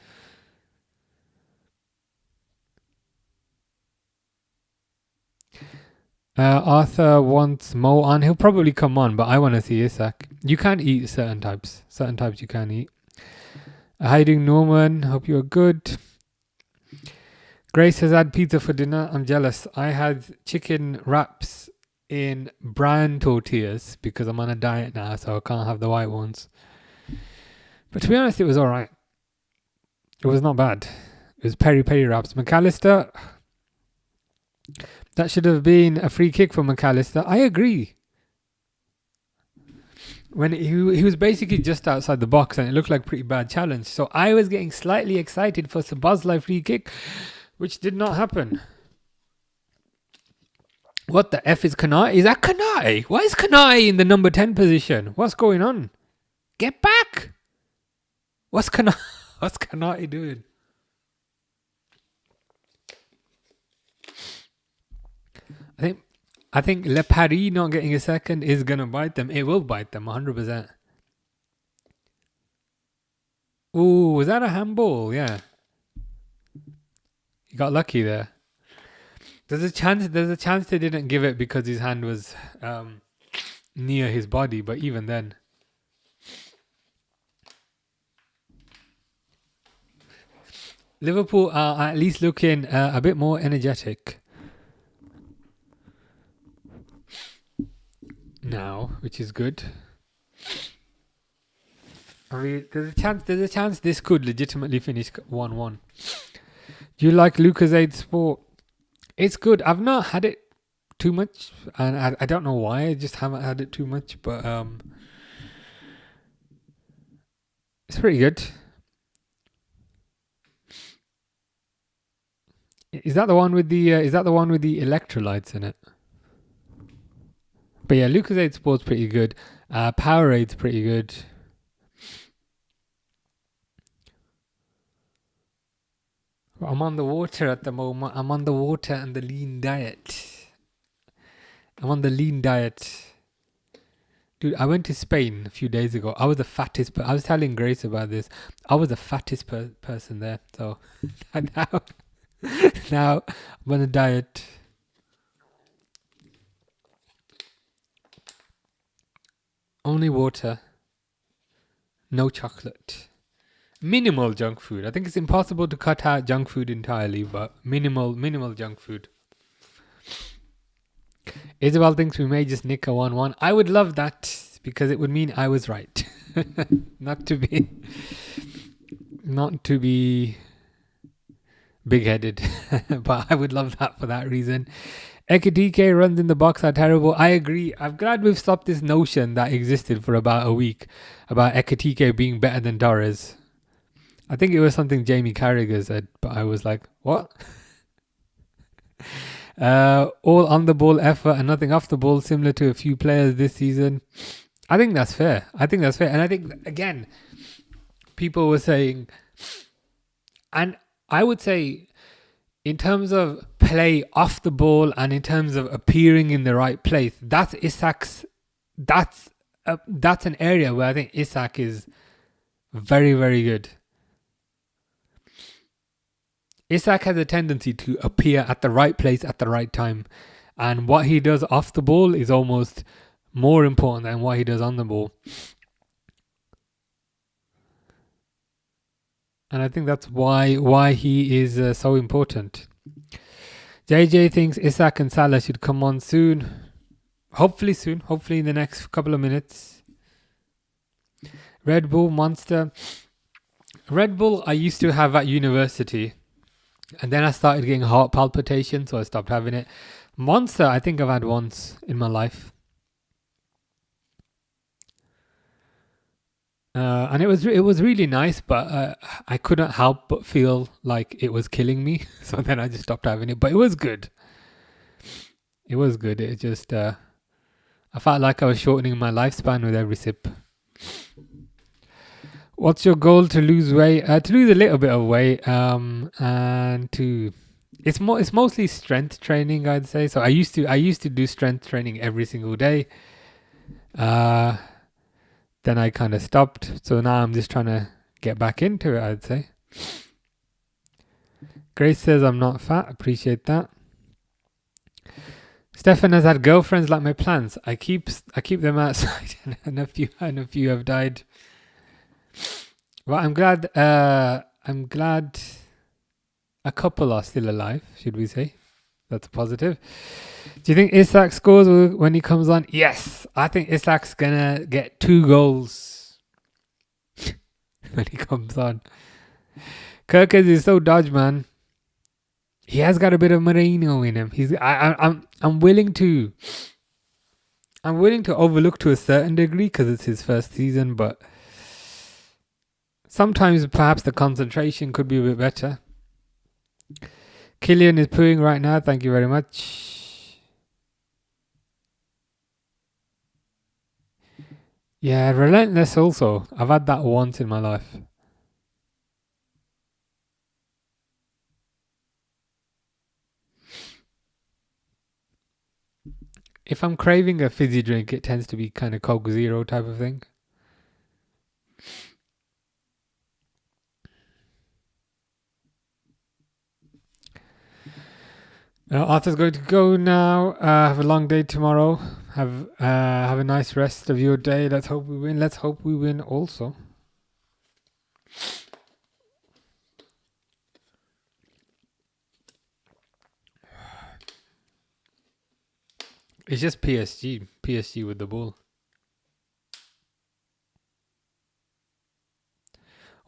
Arthur wants Mo on. He'll probably come on, but I want to see Isak. You can't eat certain types. Certain types you can't eat. How you doing, Norman? Hope you're good. Grace has had pizza for dinner. I'm jealous. I had chicken wraps in brown tortillas because I'm on a diet now, so I can't have the white ones. But to be honest, it was alright. It was not bad. It was peri peri wraps. McAllister, that should have been a free kick for McAllister. I agree. When he was basically just outside the box and it looked like a pretty bad challenge. So I was getting slightly excited for Sabazlai free kick, which did not happen. What the F is Kanai? Is that Kanai? Why is Kanai in the number 10 position? What's going on? Get back! What's Kanai doing? I think Le Paris not getting a second is going to bite them. It will bite them 100%. Ooh, was that a handball? Yeah. You got lucky there. There's a chance they didn't give it because his hand was near his body, but even then. Liverpool are at least looking a bit more energetic now, which is good. I mean, there's a chance this could legitimately finish 1-1. Do you like Lucozade Sport? It's good. I've not had it too much, and I don't know why. I just haven't had it too much, but it's pretty good. Is that the one with the electrolytes in it? But yeah, Lucozade Sport's pretty good. Powerade's pretty good. I'm on the water at the moment. I'm on the water and the lean diet. I'm on the lean diet. Dude, I went to Spain a few days ago. I was the fattest. I was telling Grace about this. I was the fattest person there. So now I'm on a diet. Only water. No chocolate. Minimal junk food. I think it's impossible to cut out junk food entirely, but minimal junk food. Isabel thinks we may just nick a 1-1. I would love that because it would mean I was right. Not to be big-headed, but I would love that for that reason. Ekitike runs in the box are terrible. I agree. I'm glad we've stopped this notion that existed for about a week about Ekitike being better than Torres. I think it was something Jamie Carragher said, but I was like, what? All on the ball effort and nothing off the ball, similar to a few players this season. I think that's fair. And I think, again, people were saying, and I would say, in terms of play off the ball and in terms of appearing in the right place, that's Isak's. That's an area where I think Isak is very, very good. Isak has a tendency to appear at the right place at the right time, and what he does off the ball is almost more important than what he does on the ball. And I think that's why he is so important. JJ thinks Isak and Salah should come on soon. Hopefully soon. Hopefully in the next couple of minutes. Red Bull Monster. Red Bull I used to have at university. And then I started getting heart palpitations, so I stopped having it. Monster I think I've had once in my life. And it was really nice, but I couldn't help but feel like it was killing me. So then I just stopped having it. But it was good. It just I felt like I was shortening my lifespan with every sip. What's your goal? To lose weight? To lose a little bit of weight. And to it's mostly strength training, I'd say. So I used to do strength training every single day. Then I kind of stopped. So now I'm just trying to get back into it, I'd say. Grace says I'm not fat. Appreciate that. Stefan has had girlfriends like my plants. I keep them outside, and a few have died. Well, I'm glad A couple are still alive, should we say? That's a positive. Do you think Isak scores when he comes on? Yes. I think Isak's going to get 2 goals when he comes on. Kirkes is so dodge, man. He has got a bit of Moreno in him. I'm willing to overlook to a certain degree because it's his first season, but sometimes perhaps the concentration could be a bit better. Killian is pooing right now. Thank you very much. Yeah, relentless also. I've had that once in my life. If I'm craving a fizzy drink, it tends to be kind of Coke Zero type of thing. Arthur's going to go now. Have a long day tomorrow. Have a nice rest of your day. Let's hope we win. Let's hope we win also. It's just PSG. PSG with the ball.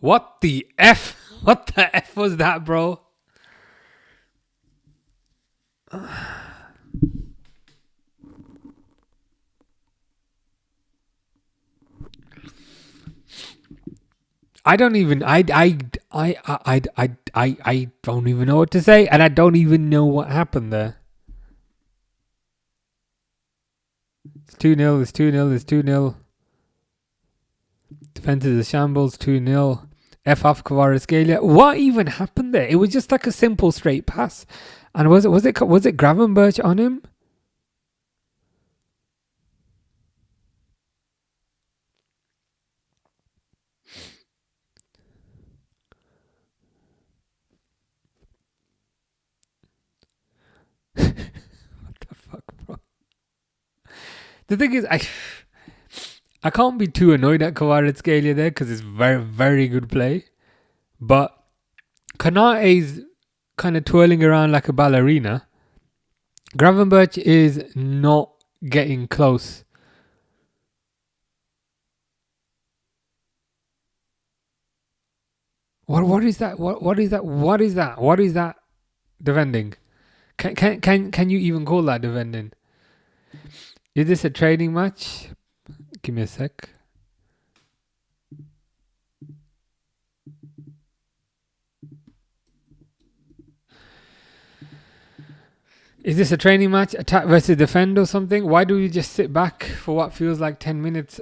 What the F? What the F was that, bro? I don't even I don't even know what to say, and I don't even know what happened there. It's 2-0, it's 2-0, it's 2-0. Defense is a shambles, 2-0. F off Kvaratskhelia. What even happened there? It was just like a simple straight pass. And was it Gravenberch on him? What the fuck, bro? The thing is, I can't be too annoyed at Kvaratskhelia there because it's very, very good play. But Kanate's kind of twirling around like a ballerina. Gravenberch is not getting close. What is that? What is that? What is that? What is that defending? Can you even call that defending? Is this a training match? Give me a sec. Is this a training match? Attack versus defend or something? Why do we just sit back for what feels like 10 minutes?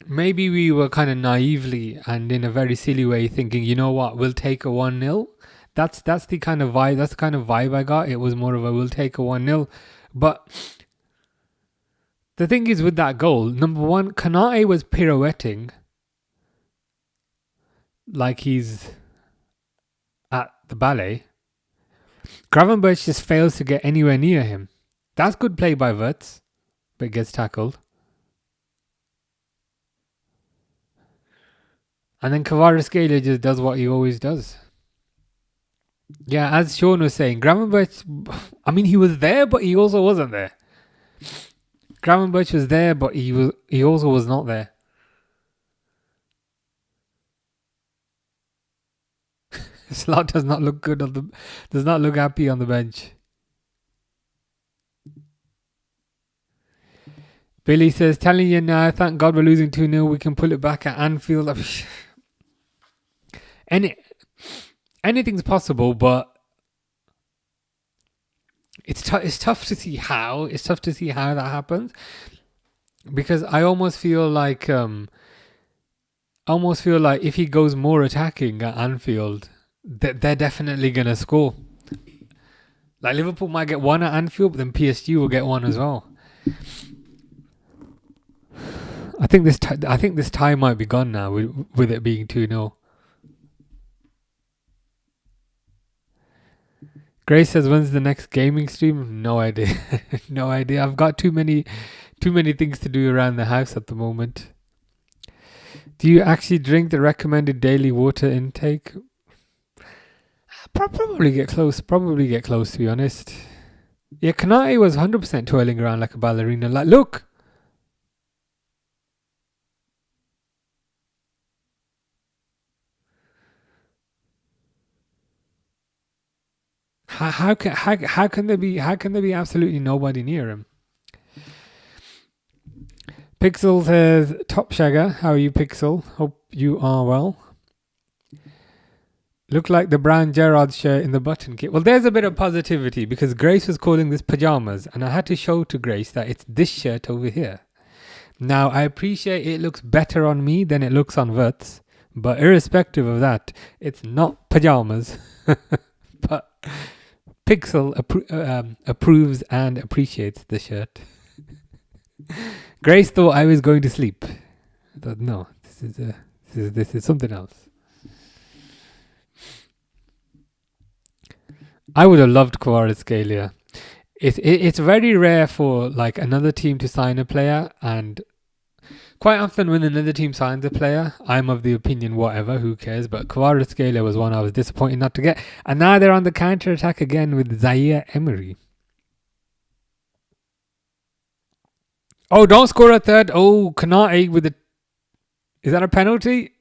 Maybe we were kind of naively and in a very silly way thinking, you know what, we'll take a 1-0. That's the kind of vibe. That's the kind of vibe I got. It was more of a we'll take a 1-0. But the thing is with that goal, number one, Kanate was pirouetting like he's at the ballet. Gravenberch just fails to get anywhere near him. That's good play by Wirtz, but gets tackled. And then Kvaratskhelia just does what he always does. Yeah, as Sean was saying, Gravenberch, I mean, he was there, but he also wasn't there. Gravenberch was there, but he also was not there. Slot does not look good does not look happy on the bench. Billy says, telling you now, thank God we're losing 2-0. We can pull it back at Anfield. Anything's possible, but it's tough to see how. It's tough to see how that happens. Because I almost feel like if he goes more attacking at Anfield, they're definitely going to score. Like Liverpool might get one at Anfield, but then PSG will get one as well. I think this tie might be gone now with it being 2-0. Grace says, when's the next gaming stream? No idea. No idea. I've got too many things to do around the house at the moment. Do you actually drink the recommended daily water intake? Probably get close. Probably get close, to be honest. Yeah, Kanate was 100% twirling around like a ballerina. Like, look. How can there be absolutely nobody near him? Pixel says, Top Shagger, how are you, Pixel? Hope you are well. Look like the brown Gerrard shirt in the button kit. Well, there's a bit of positivity because Grace was calling this pajamas, and I had to show to Grace that it's this shirt over here. Now, I appreciate it looks better on me than it looks on Verts, but irrespective of that, it's not pajamas. But Pixel approves and appreciates the shirt. Grace thought I was going to sleep. I thought, no, this is something else. I would have loved Kvaratskhelia. It's very rare for like another team to sign a player, and quite often when another team signs a player, I'm of the opinion whatever, who cares? But Kvaratskhelia was one I was disappointed not to get, and now they're on the counter attack again with Zaire Emery. Oh, don't score a third. Oh, Kanate with the. Is that a penalty?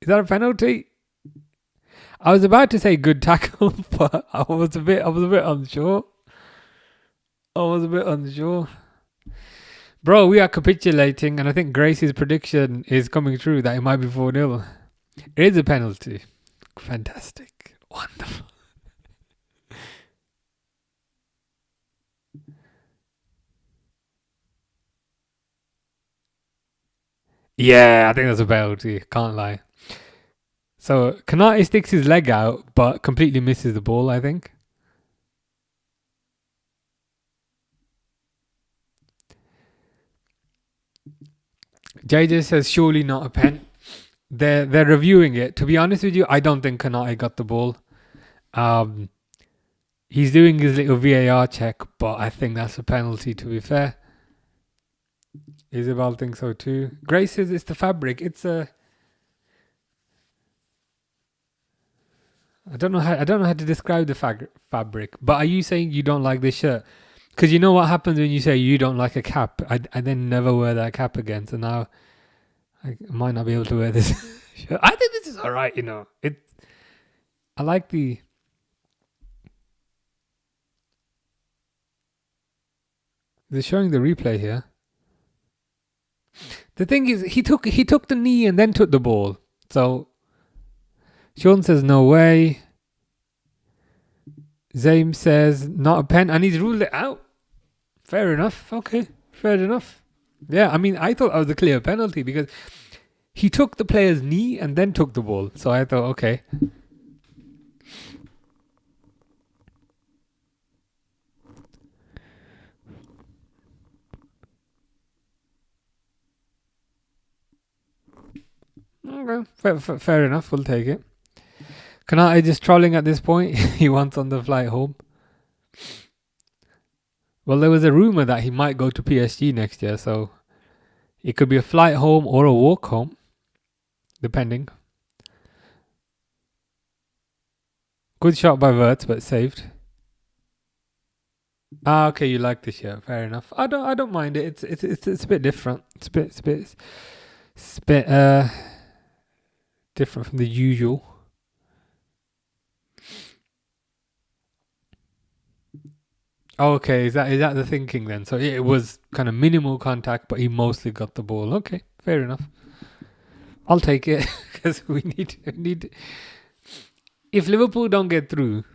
Is that a penalty? I was about to say good tackle, but I was a bit unsure. Bro, we are capitulating, and I think Grace's prediction is coming true that it might be 4-0. It is a penalty. Fantastic. Wonderful. Yeah, I think that's a penalty. Can't lie. So, Kanate sticks his leg out, but completely misses the ball, I think. JJ says, surely not a pen. They're reviewing it. To be honest with you, I don't think Kanate got the ball. He's doing his little VAR check, but I think that's a penalty, to be fair. Isabel thinks so too. Grace says it's the fabric. It's a... I don't know how to describe the fabric, but are you saying you don't like this shirt? Because you know what happens when you say you don't like a cap. I then never wear that cap again. So now I might not be able to wear this shirt. I think this is all right. I like the. They're showing the replay here. The thing is, he took the knee and then took the ball. So Sean says no way. Zame says not a pen, and he's ruled it out. Fair enough. Okay, fair enough. Yeah, I mean, I thought that was a clear penalty because he took the player's knee and then took the ball. So I thought, okay. Okay, fair enough. We'll take it. Kanate just trolling at this point. He wants on the flight home. Well, there was a rumor that he might go to PSG next year, so it could be a flight home or a walk home, depending. Good shot by Verts, but saved. Ah, okay, you like this shirt. Fair enough. I don't mind it. It's a bit different. It's a bit different from the usual. Oh, okay, is that the thinking then? So it was kind of minimal contact, but he mostly got the ball. Okay, fair enough. I'll take it because we need. If Liverpool don't get through,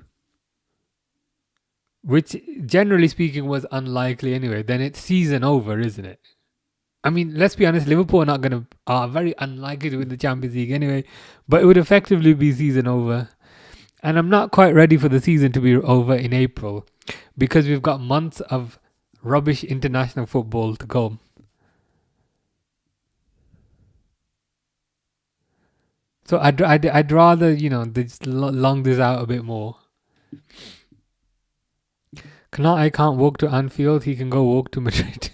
which generally speaking was unlikely anyway, then it's season over, isn't it? I mean, let's be honest, Liverpool are very unlikely to win the Champions League anyway, but it would effectively be season over. And I'm not quite ready for the season to be over in April because we've got months of rubbish international football to go. So I'd rather, they just long this out a bit more. I can't walk to Anfield. He can go walk to Madrid.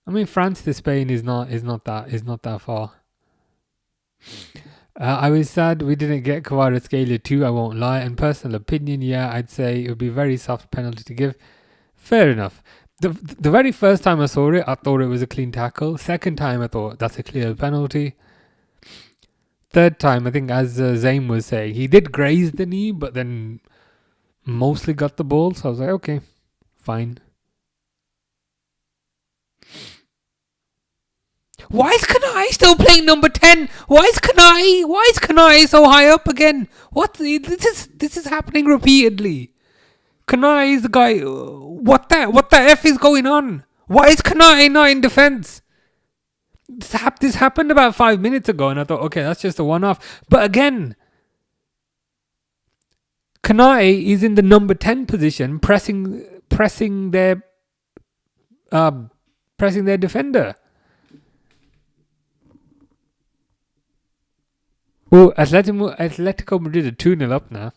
I mean, France to Spain is not that far. I was sad we didn't get Kvaratskhelia too, I won't lie. And personal opinion, yeah, I'd say it would be a very soft penalty to give. Fair enough. The very first time I saw it, I thought it was a clean tackle. Second time, I thought that's a clear penalty. Third time, I think, as Zayn was saying, he did graze the knee, but then mostly got the ball. So I was like, okay, fine. Why is Kanai still playing number 10? Why is Kanai so high up again? This is happening repeatedly. Kanai is the guy. What the F is going on? Why is Kanai not in defense? This happened about 5 minutes ago, and I thought, okay, that's just a one-off. But again, Kanai is in the number 10 position, pressing their defender. Oh, Atletico Madrid are 2-0 up now.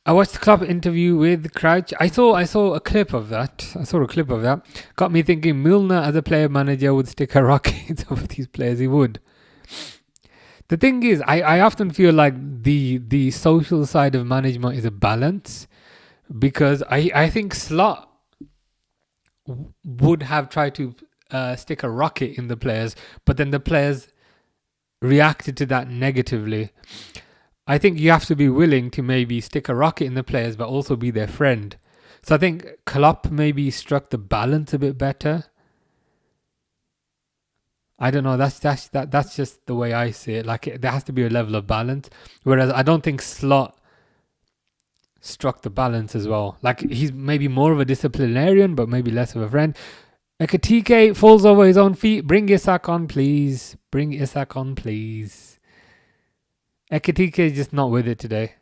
I watched the Klopp interview with Crouch. I saw a clip of that. Got me thinking Milner as a player manager would stick a rocket in some of these players. He would. The thing is, I often feel like the social side of management is a balance, because I think Slot would have tried to stick a rocket in the players, but then the players reacted to that negatively. I think you have to be willing to maybe stick a rocket in the players, but also be their friend. So I think Klopp maybe struck the balance a bit better. I don't know. That's just the way I see it. Like, there has to be a level of balance. Whereas I don't think Slot struck the balance as well. Like, he's maybe more of a disciplinarian, but maybe less of a friend. Ekatike falls over his own feet. Bring Isak on, please. Ekatike is just not with it today.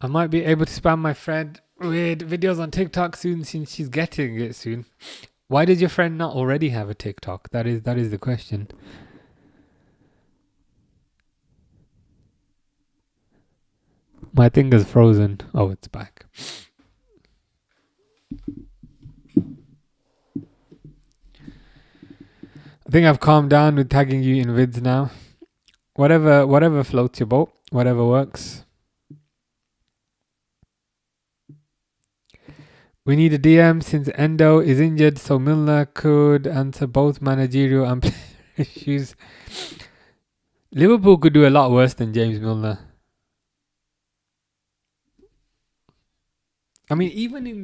I might be able to spam my friend with videos on TikTok soon, since she's getting it soon. Why did your friend not already have a TikTok? That is the question. My thing is frozen. Oh, it's back. I think I've calmed down with tagging you in vids now. Whatever floats your boat. Whatever works. We need a DM since Endo is injured, so Milner could answer both managerial and player issues. Liverpool could do a lot worse than James Milner. I mean, even in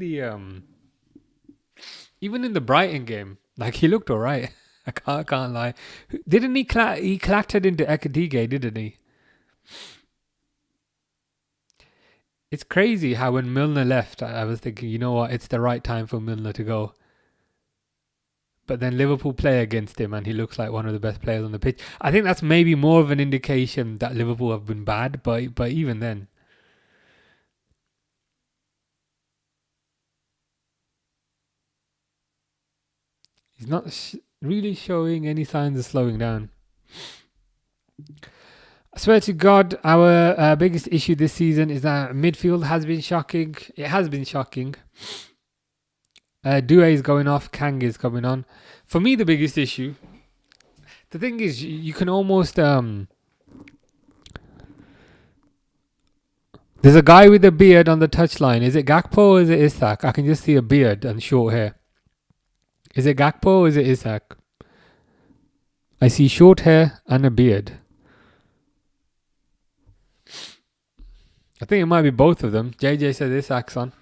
the Brighton game, like, he looked alright. I can't lie. Didn't he clattered into Ekatike, didn't he? It's crazy how when Milner left, I was thinking, you know what, it's the right time for Milner to go. But then Liverpool play against him and he looks like one of the best players on the pitch. I think that's maybe more of an indication that Liverpool have been bad, but even then. He's not really showing any signs of slowing down. I swear to God, our biggest issue this season is that midfield has been shocking. It has been shocking. Doué is going off. Kang is coming on. For me, the biggest issue, the thing is, you can almost... there's a guy with a beard on the touchline. Is it Gakpo or is it Isak? I can just see a beard and short hair. Is it Gakpo or is it Isak? I see short hair and a beard. I think it might be both of them. JJ says Isak's on.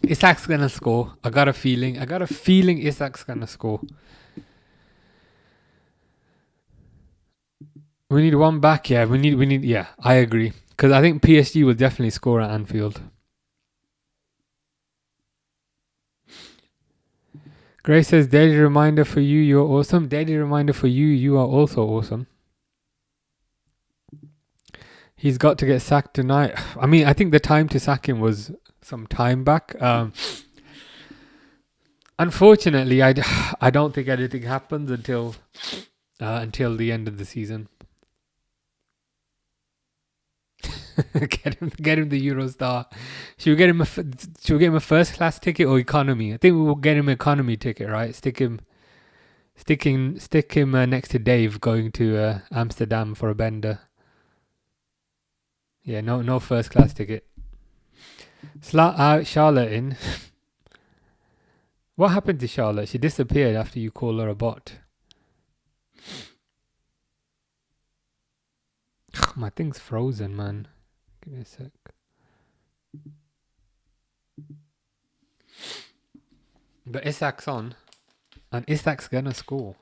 Isak's gonna score. I got a feeling Isak's gonna score. We need one back. Yeah, we need. Yeah, I agree. Because I think PSG will definitely score at Anfield. Grace says, daily reminder for you, you're awesome. Daily reminder for you, you are also awesome. He's got to get sacked tonight. I mean, I think the time to sack him was some time back. Unfortunately, I don't think anything happens until the end of the season. Get him the Eurostar. Should we get him a first class ticket or economy? I think we will get him economy ticket, right? Stick him next to Dave going to Amsterdam for a bender. Yeah, no first class ticket. Slot out Charlotte in. What happened to Charlotte? She disappeared after you call her a bot. My thing's frozen, man. Give me a sec. But Isak's on. And Isak's gonna score.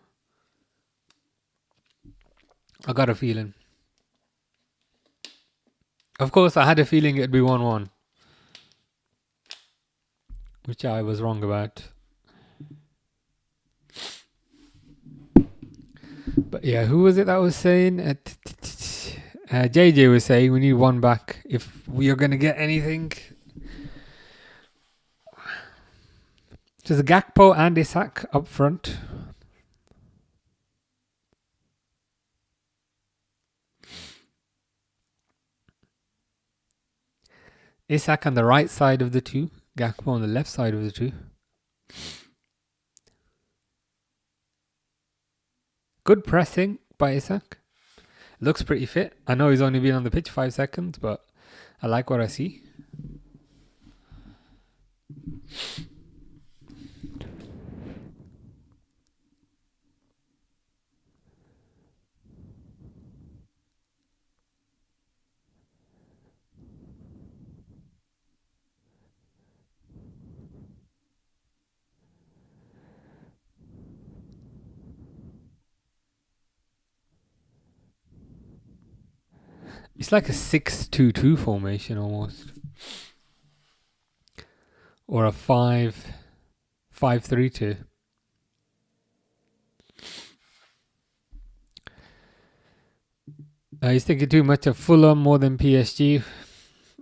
I got a feeling. Of course, I had a feeling it'd be 1-1. Which I was wrong about. But yeah, who was it that was saying? JJ was saying we need one back if we are going to get anything. Just Gakpo and Isak up front. Isak on the right side of the two. Gakpo on the left side of the two. Good pressing by Isak. Looks pretty fit. I know he's only been on the pitch 5 seconds, but I like what I see. It's like a 6-2-2 formation almost. Or a 5-3-2. He's thinking too much of Fulham more than PSG.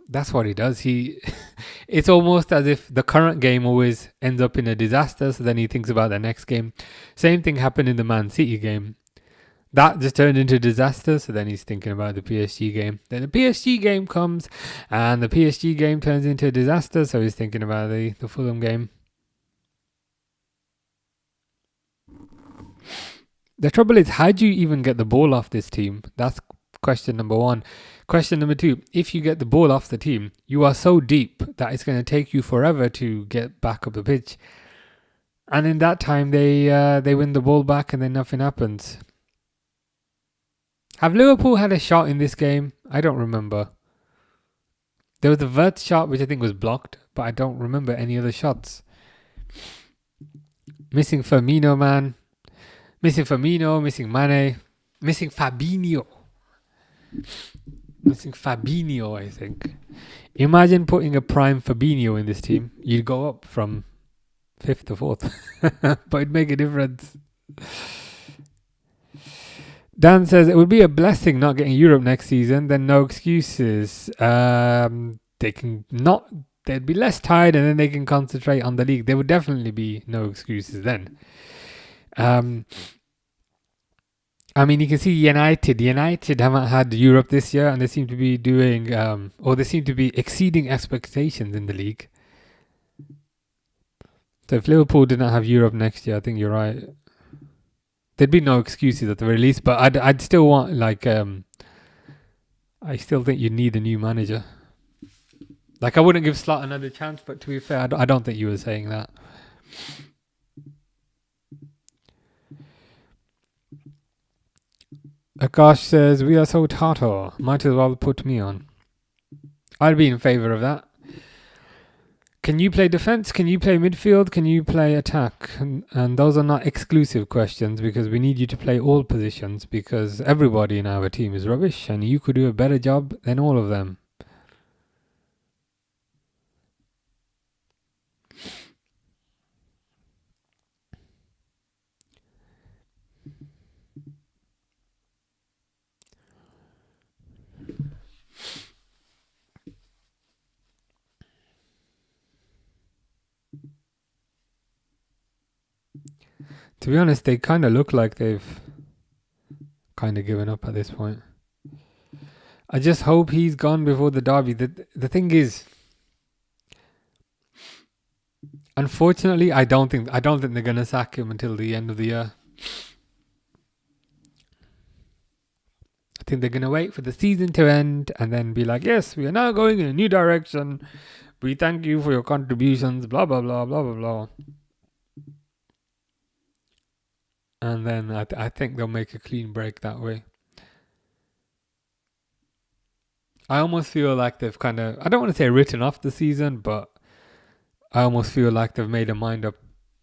That's what he does. It's almost as if the current game always ends up in a disaster, so then he thinks about the next game. Same thing happened in the Man City game. That just turned into disaster, so then he's thinking about the PSG game. Then the PSG game comes, and the PSG game turns into a disaster, so he's thinking about the Fulham game. The trouble is, how do you even get the ball off this team? That's question number one. Question number two, if you get the ball off the team, you are so deep that it's going to take you forever to get back up the pitch. And in that time, they win the ball back and then nothing happens. Have Liverpool had a shot in this game? I don't remember. There was a Vert shot which I think was blocked, but I don't remember any other shots. Missing Firmino, man. Missing Firmino, missing Mane, missing Fabinho. Missing Fabinho, I think. Imagine putting a prime Fabinho in this team. You'd go up from 5th to 4th. But it'd make a difference. Dan says it would be a blessing not getting Europe next season. Then no excuses. They'd be less tired and then they can concentrate on the league. There would definitely be no excuses then. I mean, you can see United haven't had Europe this year, and they seem to be doing, they seem to be exceeding expectations in the league. So if Liverpool didn't have Europe next year, I think you're right. There'd be no excuses at the very least, but I'd still want, I still think you need a new manager. Like, I wouldn't give Slot another chance, but to be fair, I don't think you were saying that. Akash says, we are so Tato. Might as well put me on. I'd be in favour of that. Can you play defence? Can you play midfield? Can you play attack? And those are not exclusive questions because we need you to play all positions because everybody in our team is rubbish and you could do a better job than all of them. To be honest, they kind of look like they've kind of given up at this point. I just hope he's gone before the derby. The thing is, unfortunately, I don't think they're gonna sack him until the end of the year. I think they're gonna wait for the season to end and then be like, yes, we are now going in a new direction. We thank you for your contributions, blah blah blah blah blah blah. And then I think they'll make a clean break that way. I almost feel like they've kind of, I don't want to say written off the season, but I almost feel like they've made a mind up.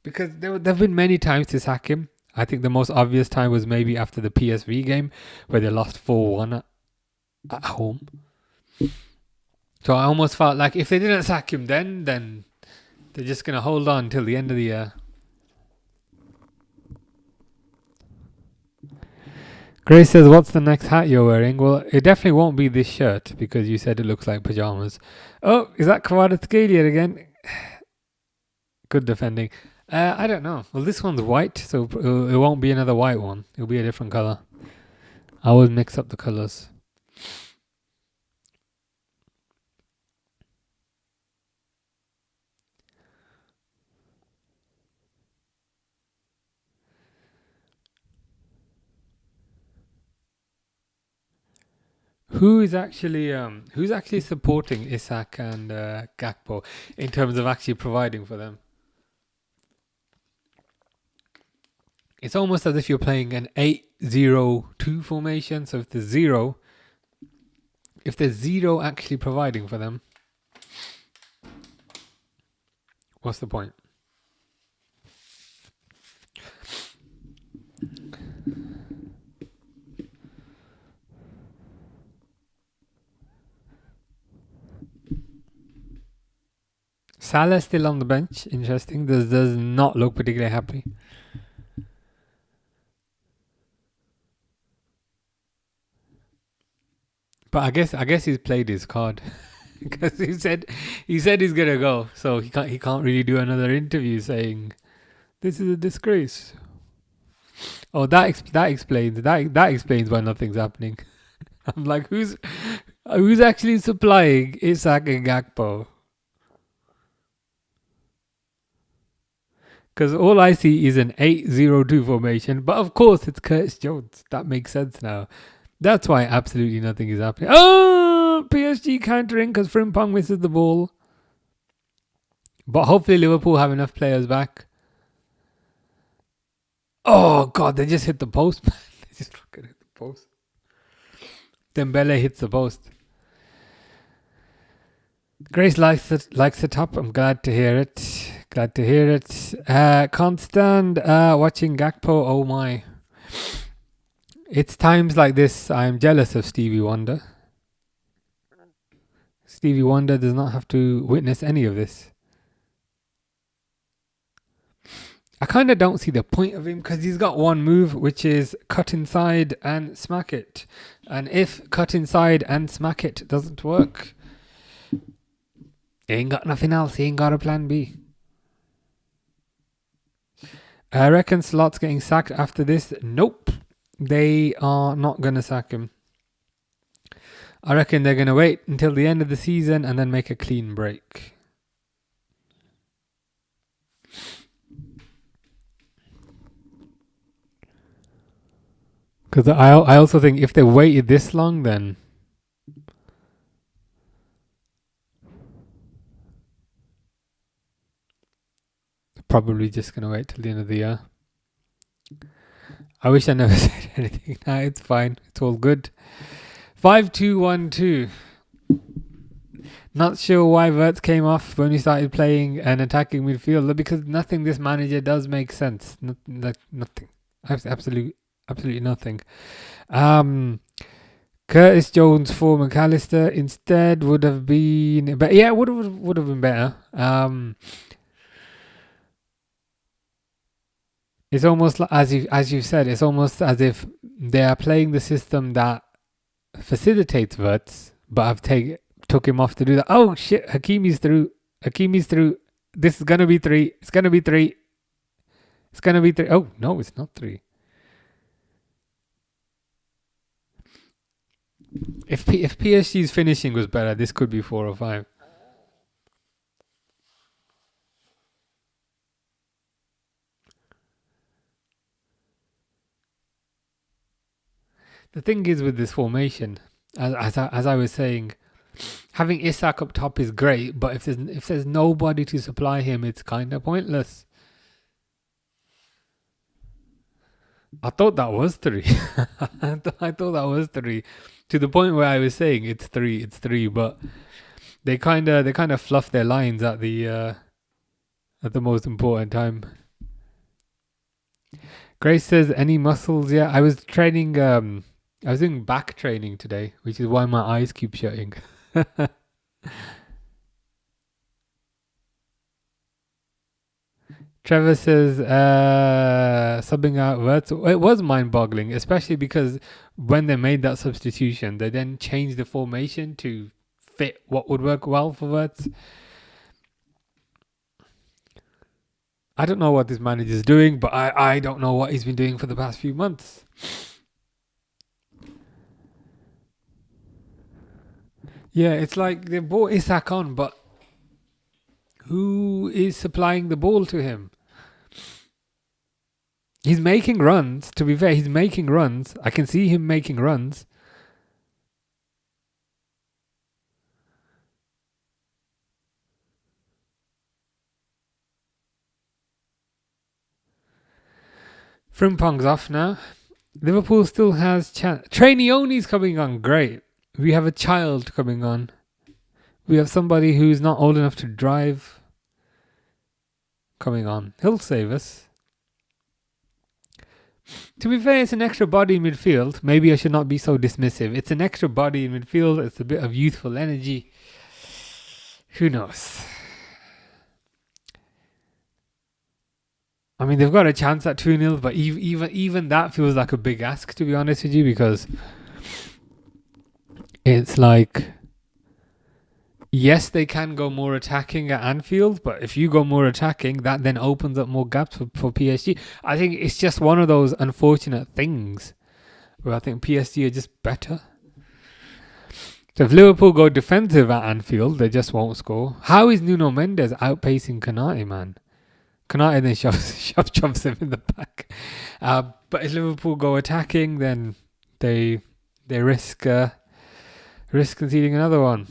Because there have been many times to sack him. I think the most obvious time was maybe after the PSV game where they lost 4-1 at home. So I almost felt like if they didn't sack him then they're just going to hold on till the end of the year. Grace says, what's the next hat you're wearing? Well, it definitely won't be this shirt because you said it looks like pajamas. Oh, is that Kvaratskhelia again? Good defending. I don't know. Well, this one's white, so it won't be another white one. It'll be a different colour. I always mix up the colours. Who's actually supporting Isak and Gakpo in terms of actually providing for them? It's almost as if you're playing an 8-0-2 formation. So if there's zero actually providing for them, what's the point? Salah still on the bench. Interesting. Does not look particularly happy. But I guess he's played his card because he said he's gonna go, so he can't really do another interview saying this is a disgrace. Oh, that explains why nothing's happening. I'm like, who's actually supplying Isak and Gakpo? Because all I see is an 8-0-2 formation, but of course it's Curtis Jones. That makes sense now. That's why absolutely nothing is happening. Oh, PSG countering because Frimpong misses the ball. But hopefully Liverpool have enough players back. Oh, God, they just hit the post. They just fucking hit the post. Dembele hits the post. Grace likes it up. I'm glad to hear it. Can't stand watching Gakpo. Oh, my. It's times like this I'm jealous of Stevie Wonder. Stevie Wonder does not have to witness any of this. I kind of don't see the point of him because he's got one move, which is cut inside and smack it. And if cut inside and smack it doesn't work, he ain't got nothing else. He ain't got a plan B. I reckon Slot's getting sacked after this. Nope. They are not going to sack him. I reckon they're going to wait until the end of the season and then make a clean break. Because I also think if they waited this long, then they're probably just going to wait till the end of the year. I wish I never said anything. Nah, it's fine. It's all good. 5-2-1-2. Not sure why Wirtz came off when he started playing an attacking midfielder because nothing this manager does make sense. Nothing. Absolutely nothing. Curtis Jones for McAllister instead would have been, but yeah, would have been better. It's almost like, as you said, it's almost as if they are playing the system that facilitates Wirtz, but I've took him off to do that. Oh shit, Hakimi's through. This is gonna be 3. It's gonna be 3. Oh no, it's not 3. If PSG's finishing was better, this could be 4 or 5. The thing is with this formation, as I was saying, having Isak up top is great, but if there's nobody to supply him, it's kind of pointless. I thought that was 3. I thought that was 3, to the point where I was saying it's 3, but they kind of fluff their lines at the most important time. Grace says, any muscles? Yeah, I was training. I was doing back training today, which is why my eyes keep shutting. Trevor says, subbing out words. It was mind-boggling, especially because when they made that substitution, they then changed the formation to fit what would work well for Wirtz. I don't know what this manager's doing, but I don't know what he's been doing for the past few months. Yeah, it's like they brought Isak on, but who is supplying the ball to him? He's making runs. To be fair, he's making runs. I can see him making runs. Frimpong's off now. Liverpool still has chance. Trainioni's coming on. Great. We have a child coming on. We have somebody who's not old enough to drive coming on. He'll save us. To be fair, it's an extra body in midfield. Maybe I should not be so dismissive. It's an extra body in midfield. It's a bit of youthful energy. Who knows? I mean, they've got a chance at 2-0, but even that feels like a big ask, to be honest with you, because it's like, yes, they can go more attacking at Anfield, but if you go more attacking, that then opens up more gaps for PSG. I think it's just one of those unfortunate things where I think PSG are just better. So if Liverpool go defensive at Anfield, they just won't score. How is Nuno Mendes outpacing Konate, man? Konate then shoves him in the back. But if Liverpool go attacking, then they risk conceding another one.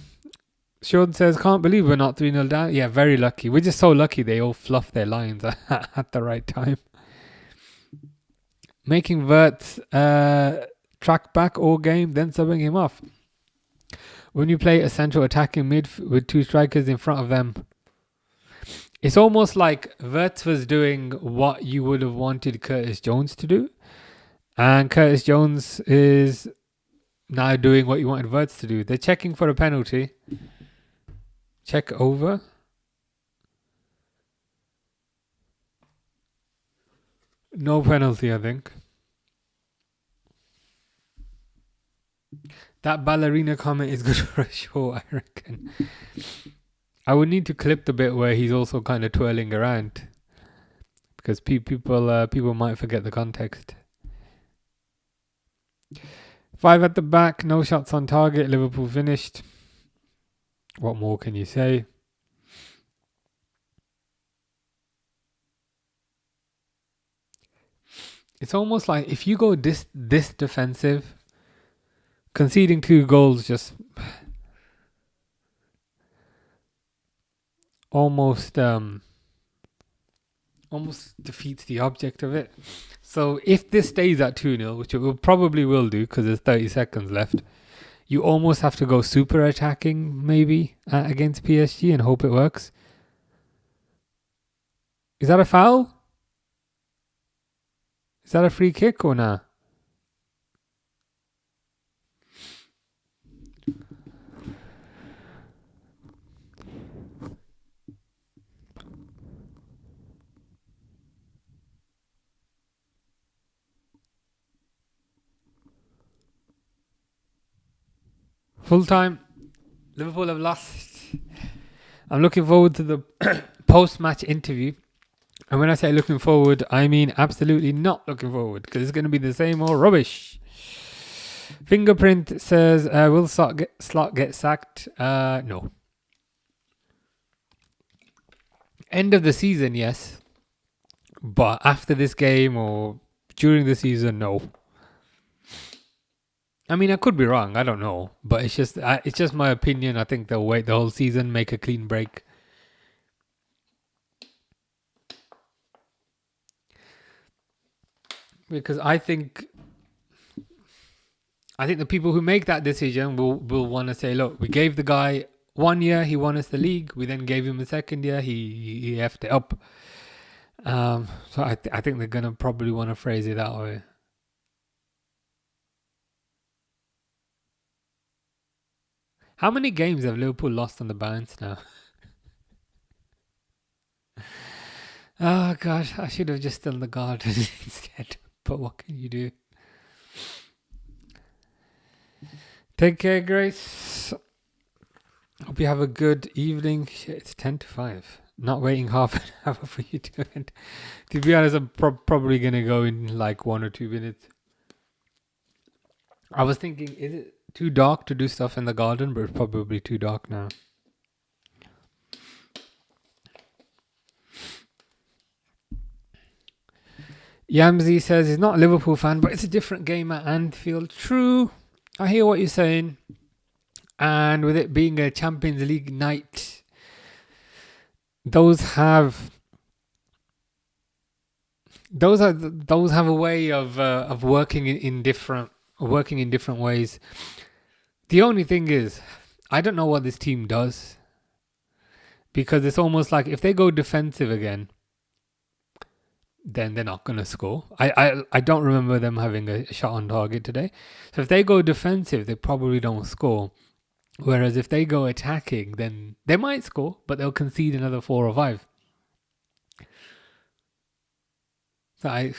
Sean says, can't believe we're not 3-0 down. Yeah, very lucky. We're just so lucky they all fluff their lines at the right time. Making Wirtz track back all game, then subbing him off. When you play a central attacking mid with 2 strikers in front of them, it's almost like Wirtz was doing what you would have wanted Curtis Jones to do. And Curtis Jones is now doing what you wanted Wirtz to do. They're checking for a penalty. Check over. No penalty, I think. That ballerina comment is good for a show, I reckon. I would need to clip the bit where he's also kind of twirling around, because people might forget the context. 5 at the back, no shots on target. Liverpool finished. What more can you say? It's almost like if you go this defensive, conceding 2 goals just almost defeats the object of it. So if this stays at 2-0, which it probably will do because there's 30 seconds left, you almost have to go super attacking maybe against PSG and hope it works. Is that a foul? Is that a free kick or not? Full time. Liverpool have lost. I'm looking forward to the post-match interview. And when I say looking forward, I mean absolutely not looking forward, because it's going to be the same old rubbish. Fingerprint says, will Slot get sacked? No. End of the season, yes. But after this game or during the season, no. I mean, I could be wrong. I don't know. But it's just my opinion. I think they'll wait the whole season, make a clean break. Because I think the people who make that decision will want to say, look, we gave the guy 1 year, he won us the league. We then gave him a second year, he effed it up. So I think they're gonna probably want to phrase it that way. How many games have Liverpool lost on the bounce now? Oh gosh, I should have just done the garden instead. But what can you do? Take care, Grace. Hope you have a good evening. Shit, it's 10 to 5. Not waiting half an hour for you to end. To be honest, I'm probably going to go in like 1 or 2 minutes. I was thinking, is it too dark to do stuff in the garden? But it's probably too dark now. Yamzi says he's not a Liverpool fan, but it's a different game at Anfield. True. I hear what you're saying. And with it being a Champions League night, those have a way of working in different ways. The only thing is, I don't know what this team does, because it's almost like if they go defensive again, then they're not going to score. I don't remember them having a shot on target today. So if they go defensive, they probably don't score. Whereas if they go attacking, then they might score, but they'll concede another 4 or 5. So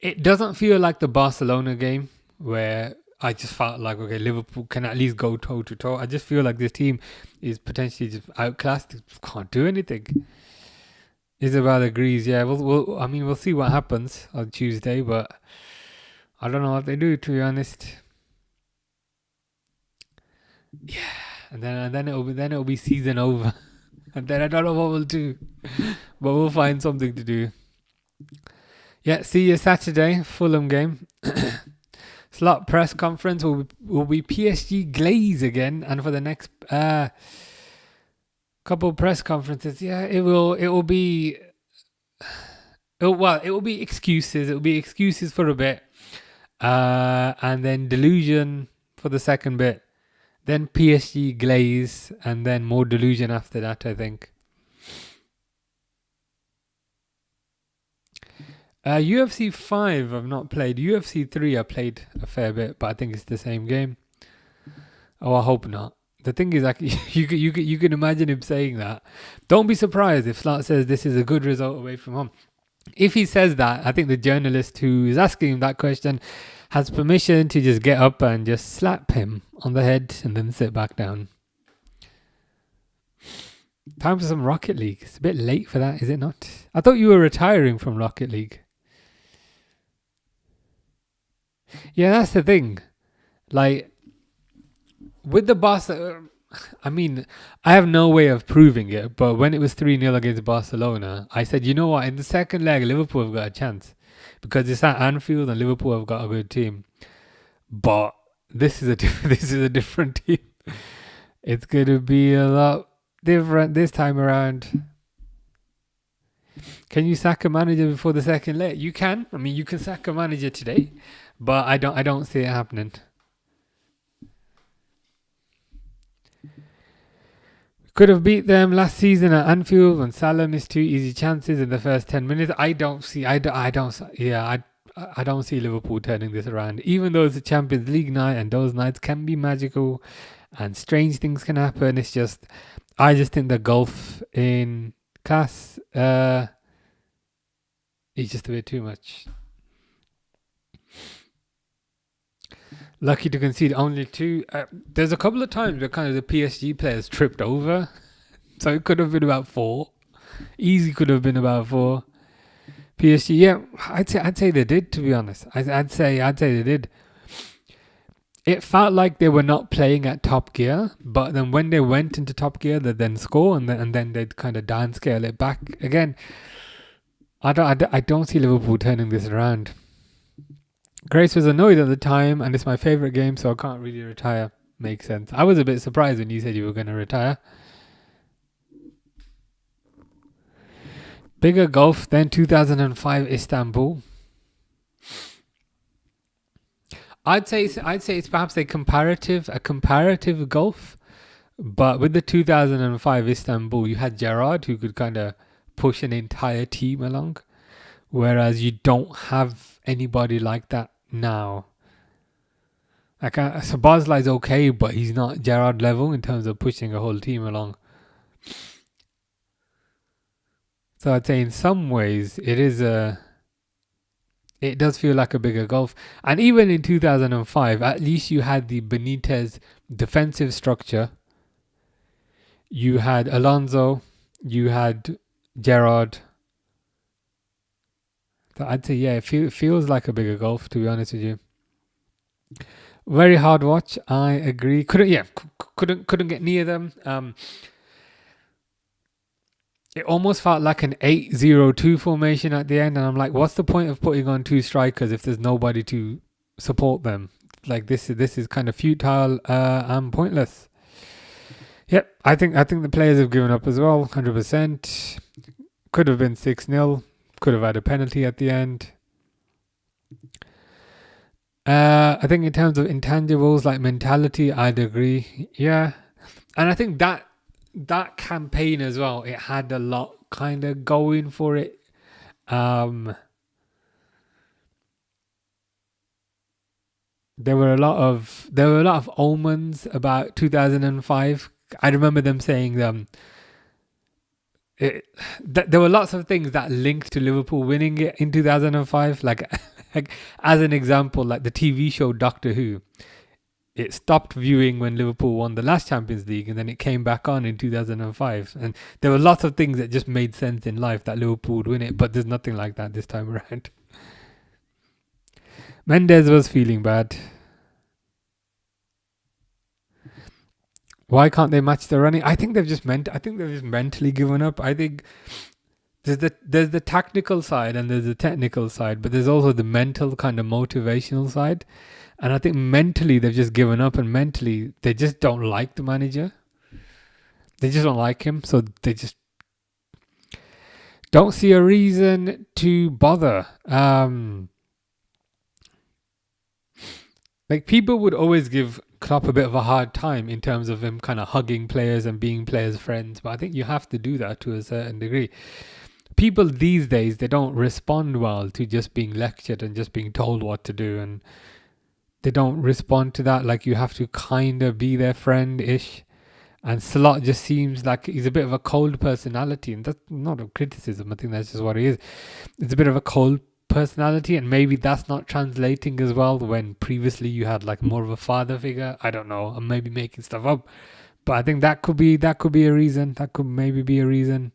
it doesn't feel like the Barcelona game where I just felt like, okay, Liverpool can at least go toe to toe. I just feel like this team is potentially just outclassed. Can't do anything. Isabel agrees. Yeah, we'll see what happens on Tuesday, but I don't know what they do, to be honest. Yeah, and then it'll be season over, and then I don't know what we'll do, but we'll find something to do. Yeah, see you Saturday, Fulham game. Slot press conference will be PSG glaze again, and for the next couple press conferences, yeah, it will be excuses. It will be excuses for a bit, and then delusion for the second bit. Then PSG glaze, and then more delusion after that, I think. UFC 5 I've not played. UFC 3 I played a fair bit, but I think it's the same game. Oh, I hope not. The thing is, like, you can imagine him saying that. Don't be surprised if Slot says this is a good result away from home. If he says that, I think the journalist who is asking him that question has permission to just get up and just slap him on the head and then sit back down. Time for some Rocket League. It's a bit late for that, is it not? I thought you were retiring from Rocket League. Yeah, that's the thing. Like, with the Barca, I mean, I have no way of proving it, but when it was 3-0 against Barcelona, I said, you know what, in the second leg, Liverpool have got a chance. Because it's at Anfield and Liverpool have got a good team. But this is a different team. It's going to be a lot different this time around. Can you sack a manager before the second leg? You can. I mean, you can sack a manager today, but I don't see it happening. Could have beat them last season at Anfield when Salah missed 2 easy chances in the first 10 minutes. I don't see Liverpool turning this around. Even though it's a Champions League night and those nights can be magical and strange things can happen. I just think the gulf in class is just a bit too much. Lucky to concede only 2. There's a couple of times where kind of the PSG players tripped over. So it could have been about 4. Easy could have been about 4. PSG, yeah, I'd say they did, to be honest. I'd say they did. it felt like they were not playing at top gear, but then when they went into top gear, they then score, and then they'd kind of downscale it back again. I don't see Liverpool turning this around. Grace was annoyed at the time, and it's my favourite game, so I can't really retire. Makes sense. I was a bit surprised when you said you were going to retire. Bigger gulf than 2005 Istanbul. I'd say it's perhaps a comparative gulf, but with the 2005 Istanbul, you had Gerrard who could kind of push an entire team along, whereas you don't have anybody like that now. Like Szoboszlai's okay, but he's not Gerrard level in terms of pushing a whole team along. So I'd say in some ways it does feel like a bigger gulf. And even in 2005, at least you had the Benitez defensive structure. You had Alonso, you had Gerrard. So I'd say, yeah, it feels like a bigger gulf, to be honest with you. Very hard watch, I agree. Couldn't get near them. It almost felt like an 8-0-2 formation at the end, and I'm like, what's the point of putting on two strikers if there's nobody to support them? Like this is kind of futile and pointless. Yep, I think the players have given up as well, 100%. Could have been 6-0. Could have had a penalty at the end. I think in terms of intangibles like mentality, I'd agree. Yeah, and I think that campaign as well, it had a lot kind of going for it. There were a lot of omens about 2005. I remember them saying there were lots of things that linked to Liverpool winning it in 2005. Like as an example, like the TV show Doctor Who. It stopped viewing when Liverpool won the last Champions League, and then it came back on in 2005. And there were lots of things that just made sense in life that Liverpool would win it, but there's nothing like that this time around. Mendes was feeling bad. Why can't they match the running? I think they've just mentally given up. I think there's the tactical side and there's the technical side, but there's also the mental kind of motivational side. And I think mentally they've just given up, and mentally they just don't like the manager. They just don't like him, so they just don't see a reason to bother. Like people would always give Klopp a bit of a hard time in terms of him kind of hugging players and being players' friends, but I think you have to do that to a certain degree. People these days, they don't respond well to just being lectured and just being told what to do, and they don't respond to that. Like you have to kind of be their friend-ish. And Slot just seems like he's a bit of a cold personality, and that's not a criticism. I think that's just what he is. It's a bit of a cold personality, and maybe that's not translating as well when previously you had like more of a father figure. I don't know. I'm maybe making stuff up, but I think that could be a reason. That could maybe be a reason.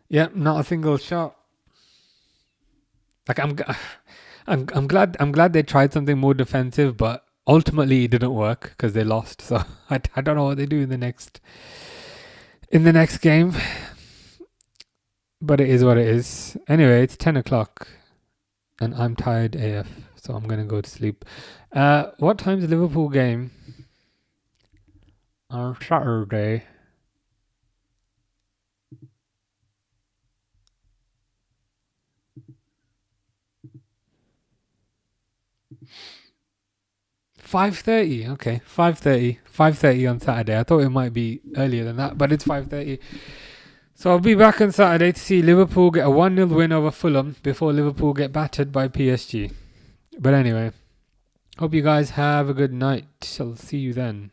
Yeah, not a single shot. Like I'm glad they tried something more defensive, but ultimately it didn't work because they lost. So I don't know what they do in the next game, but it is what it is. Anyway, it's 10 o'clock and I'm tired AF, so I'm gonna go to sleep. What time's the Liverpool game on Saturday? 5:30. Okay, 5:30 on Saturday. I thought it might be earlier than that, but it's 5:30. So I'll be back on Saturday to see Liverpool get a 1-0 win over Fulham before Liverpool get battered by PSG. But anyway, hope you guys have a good night. I'll see you then.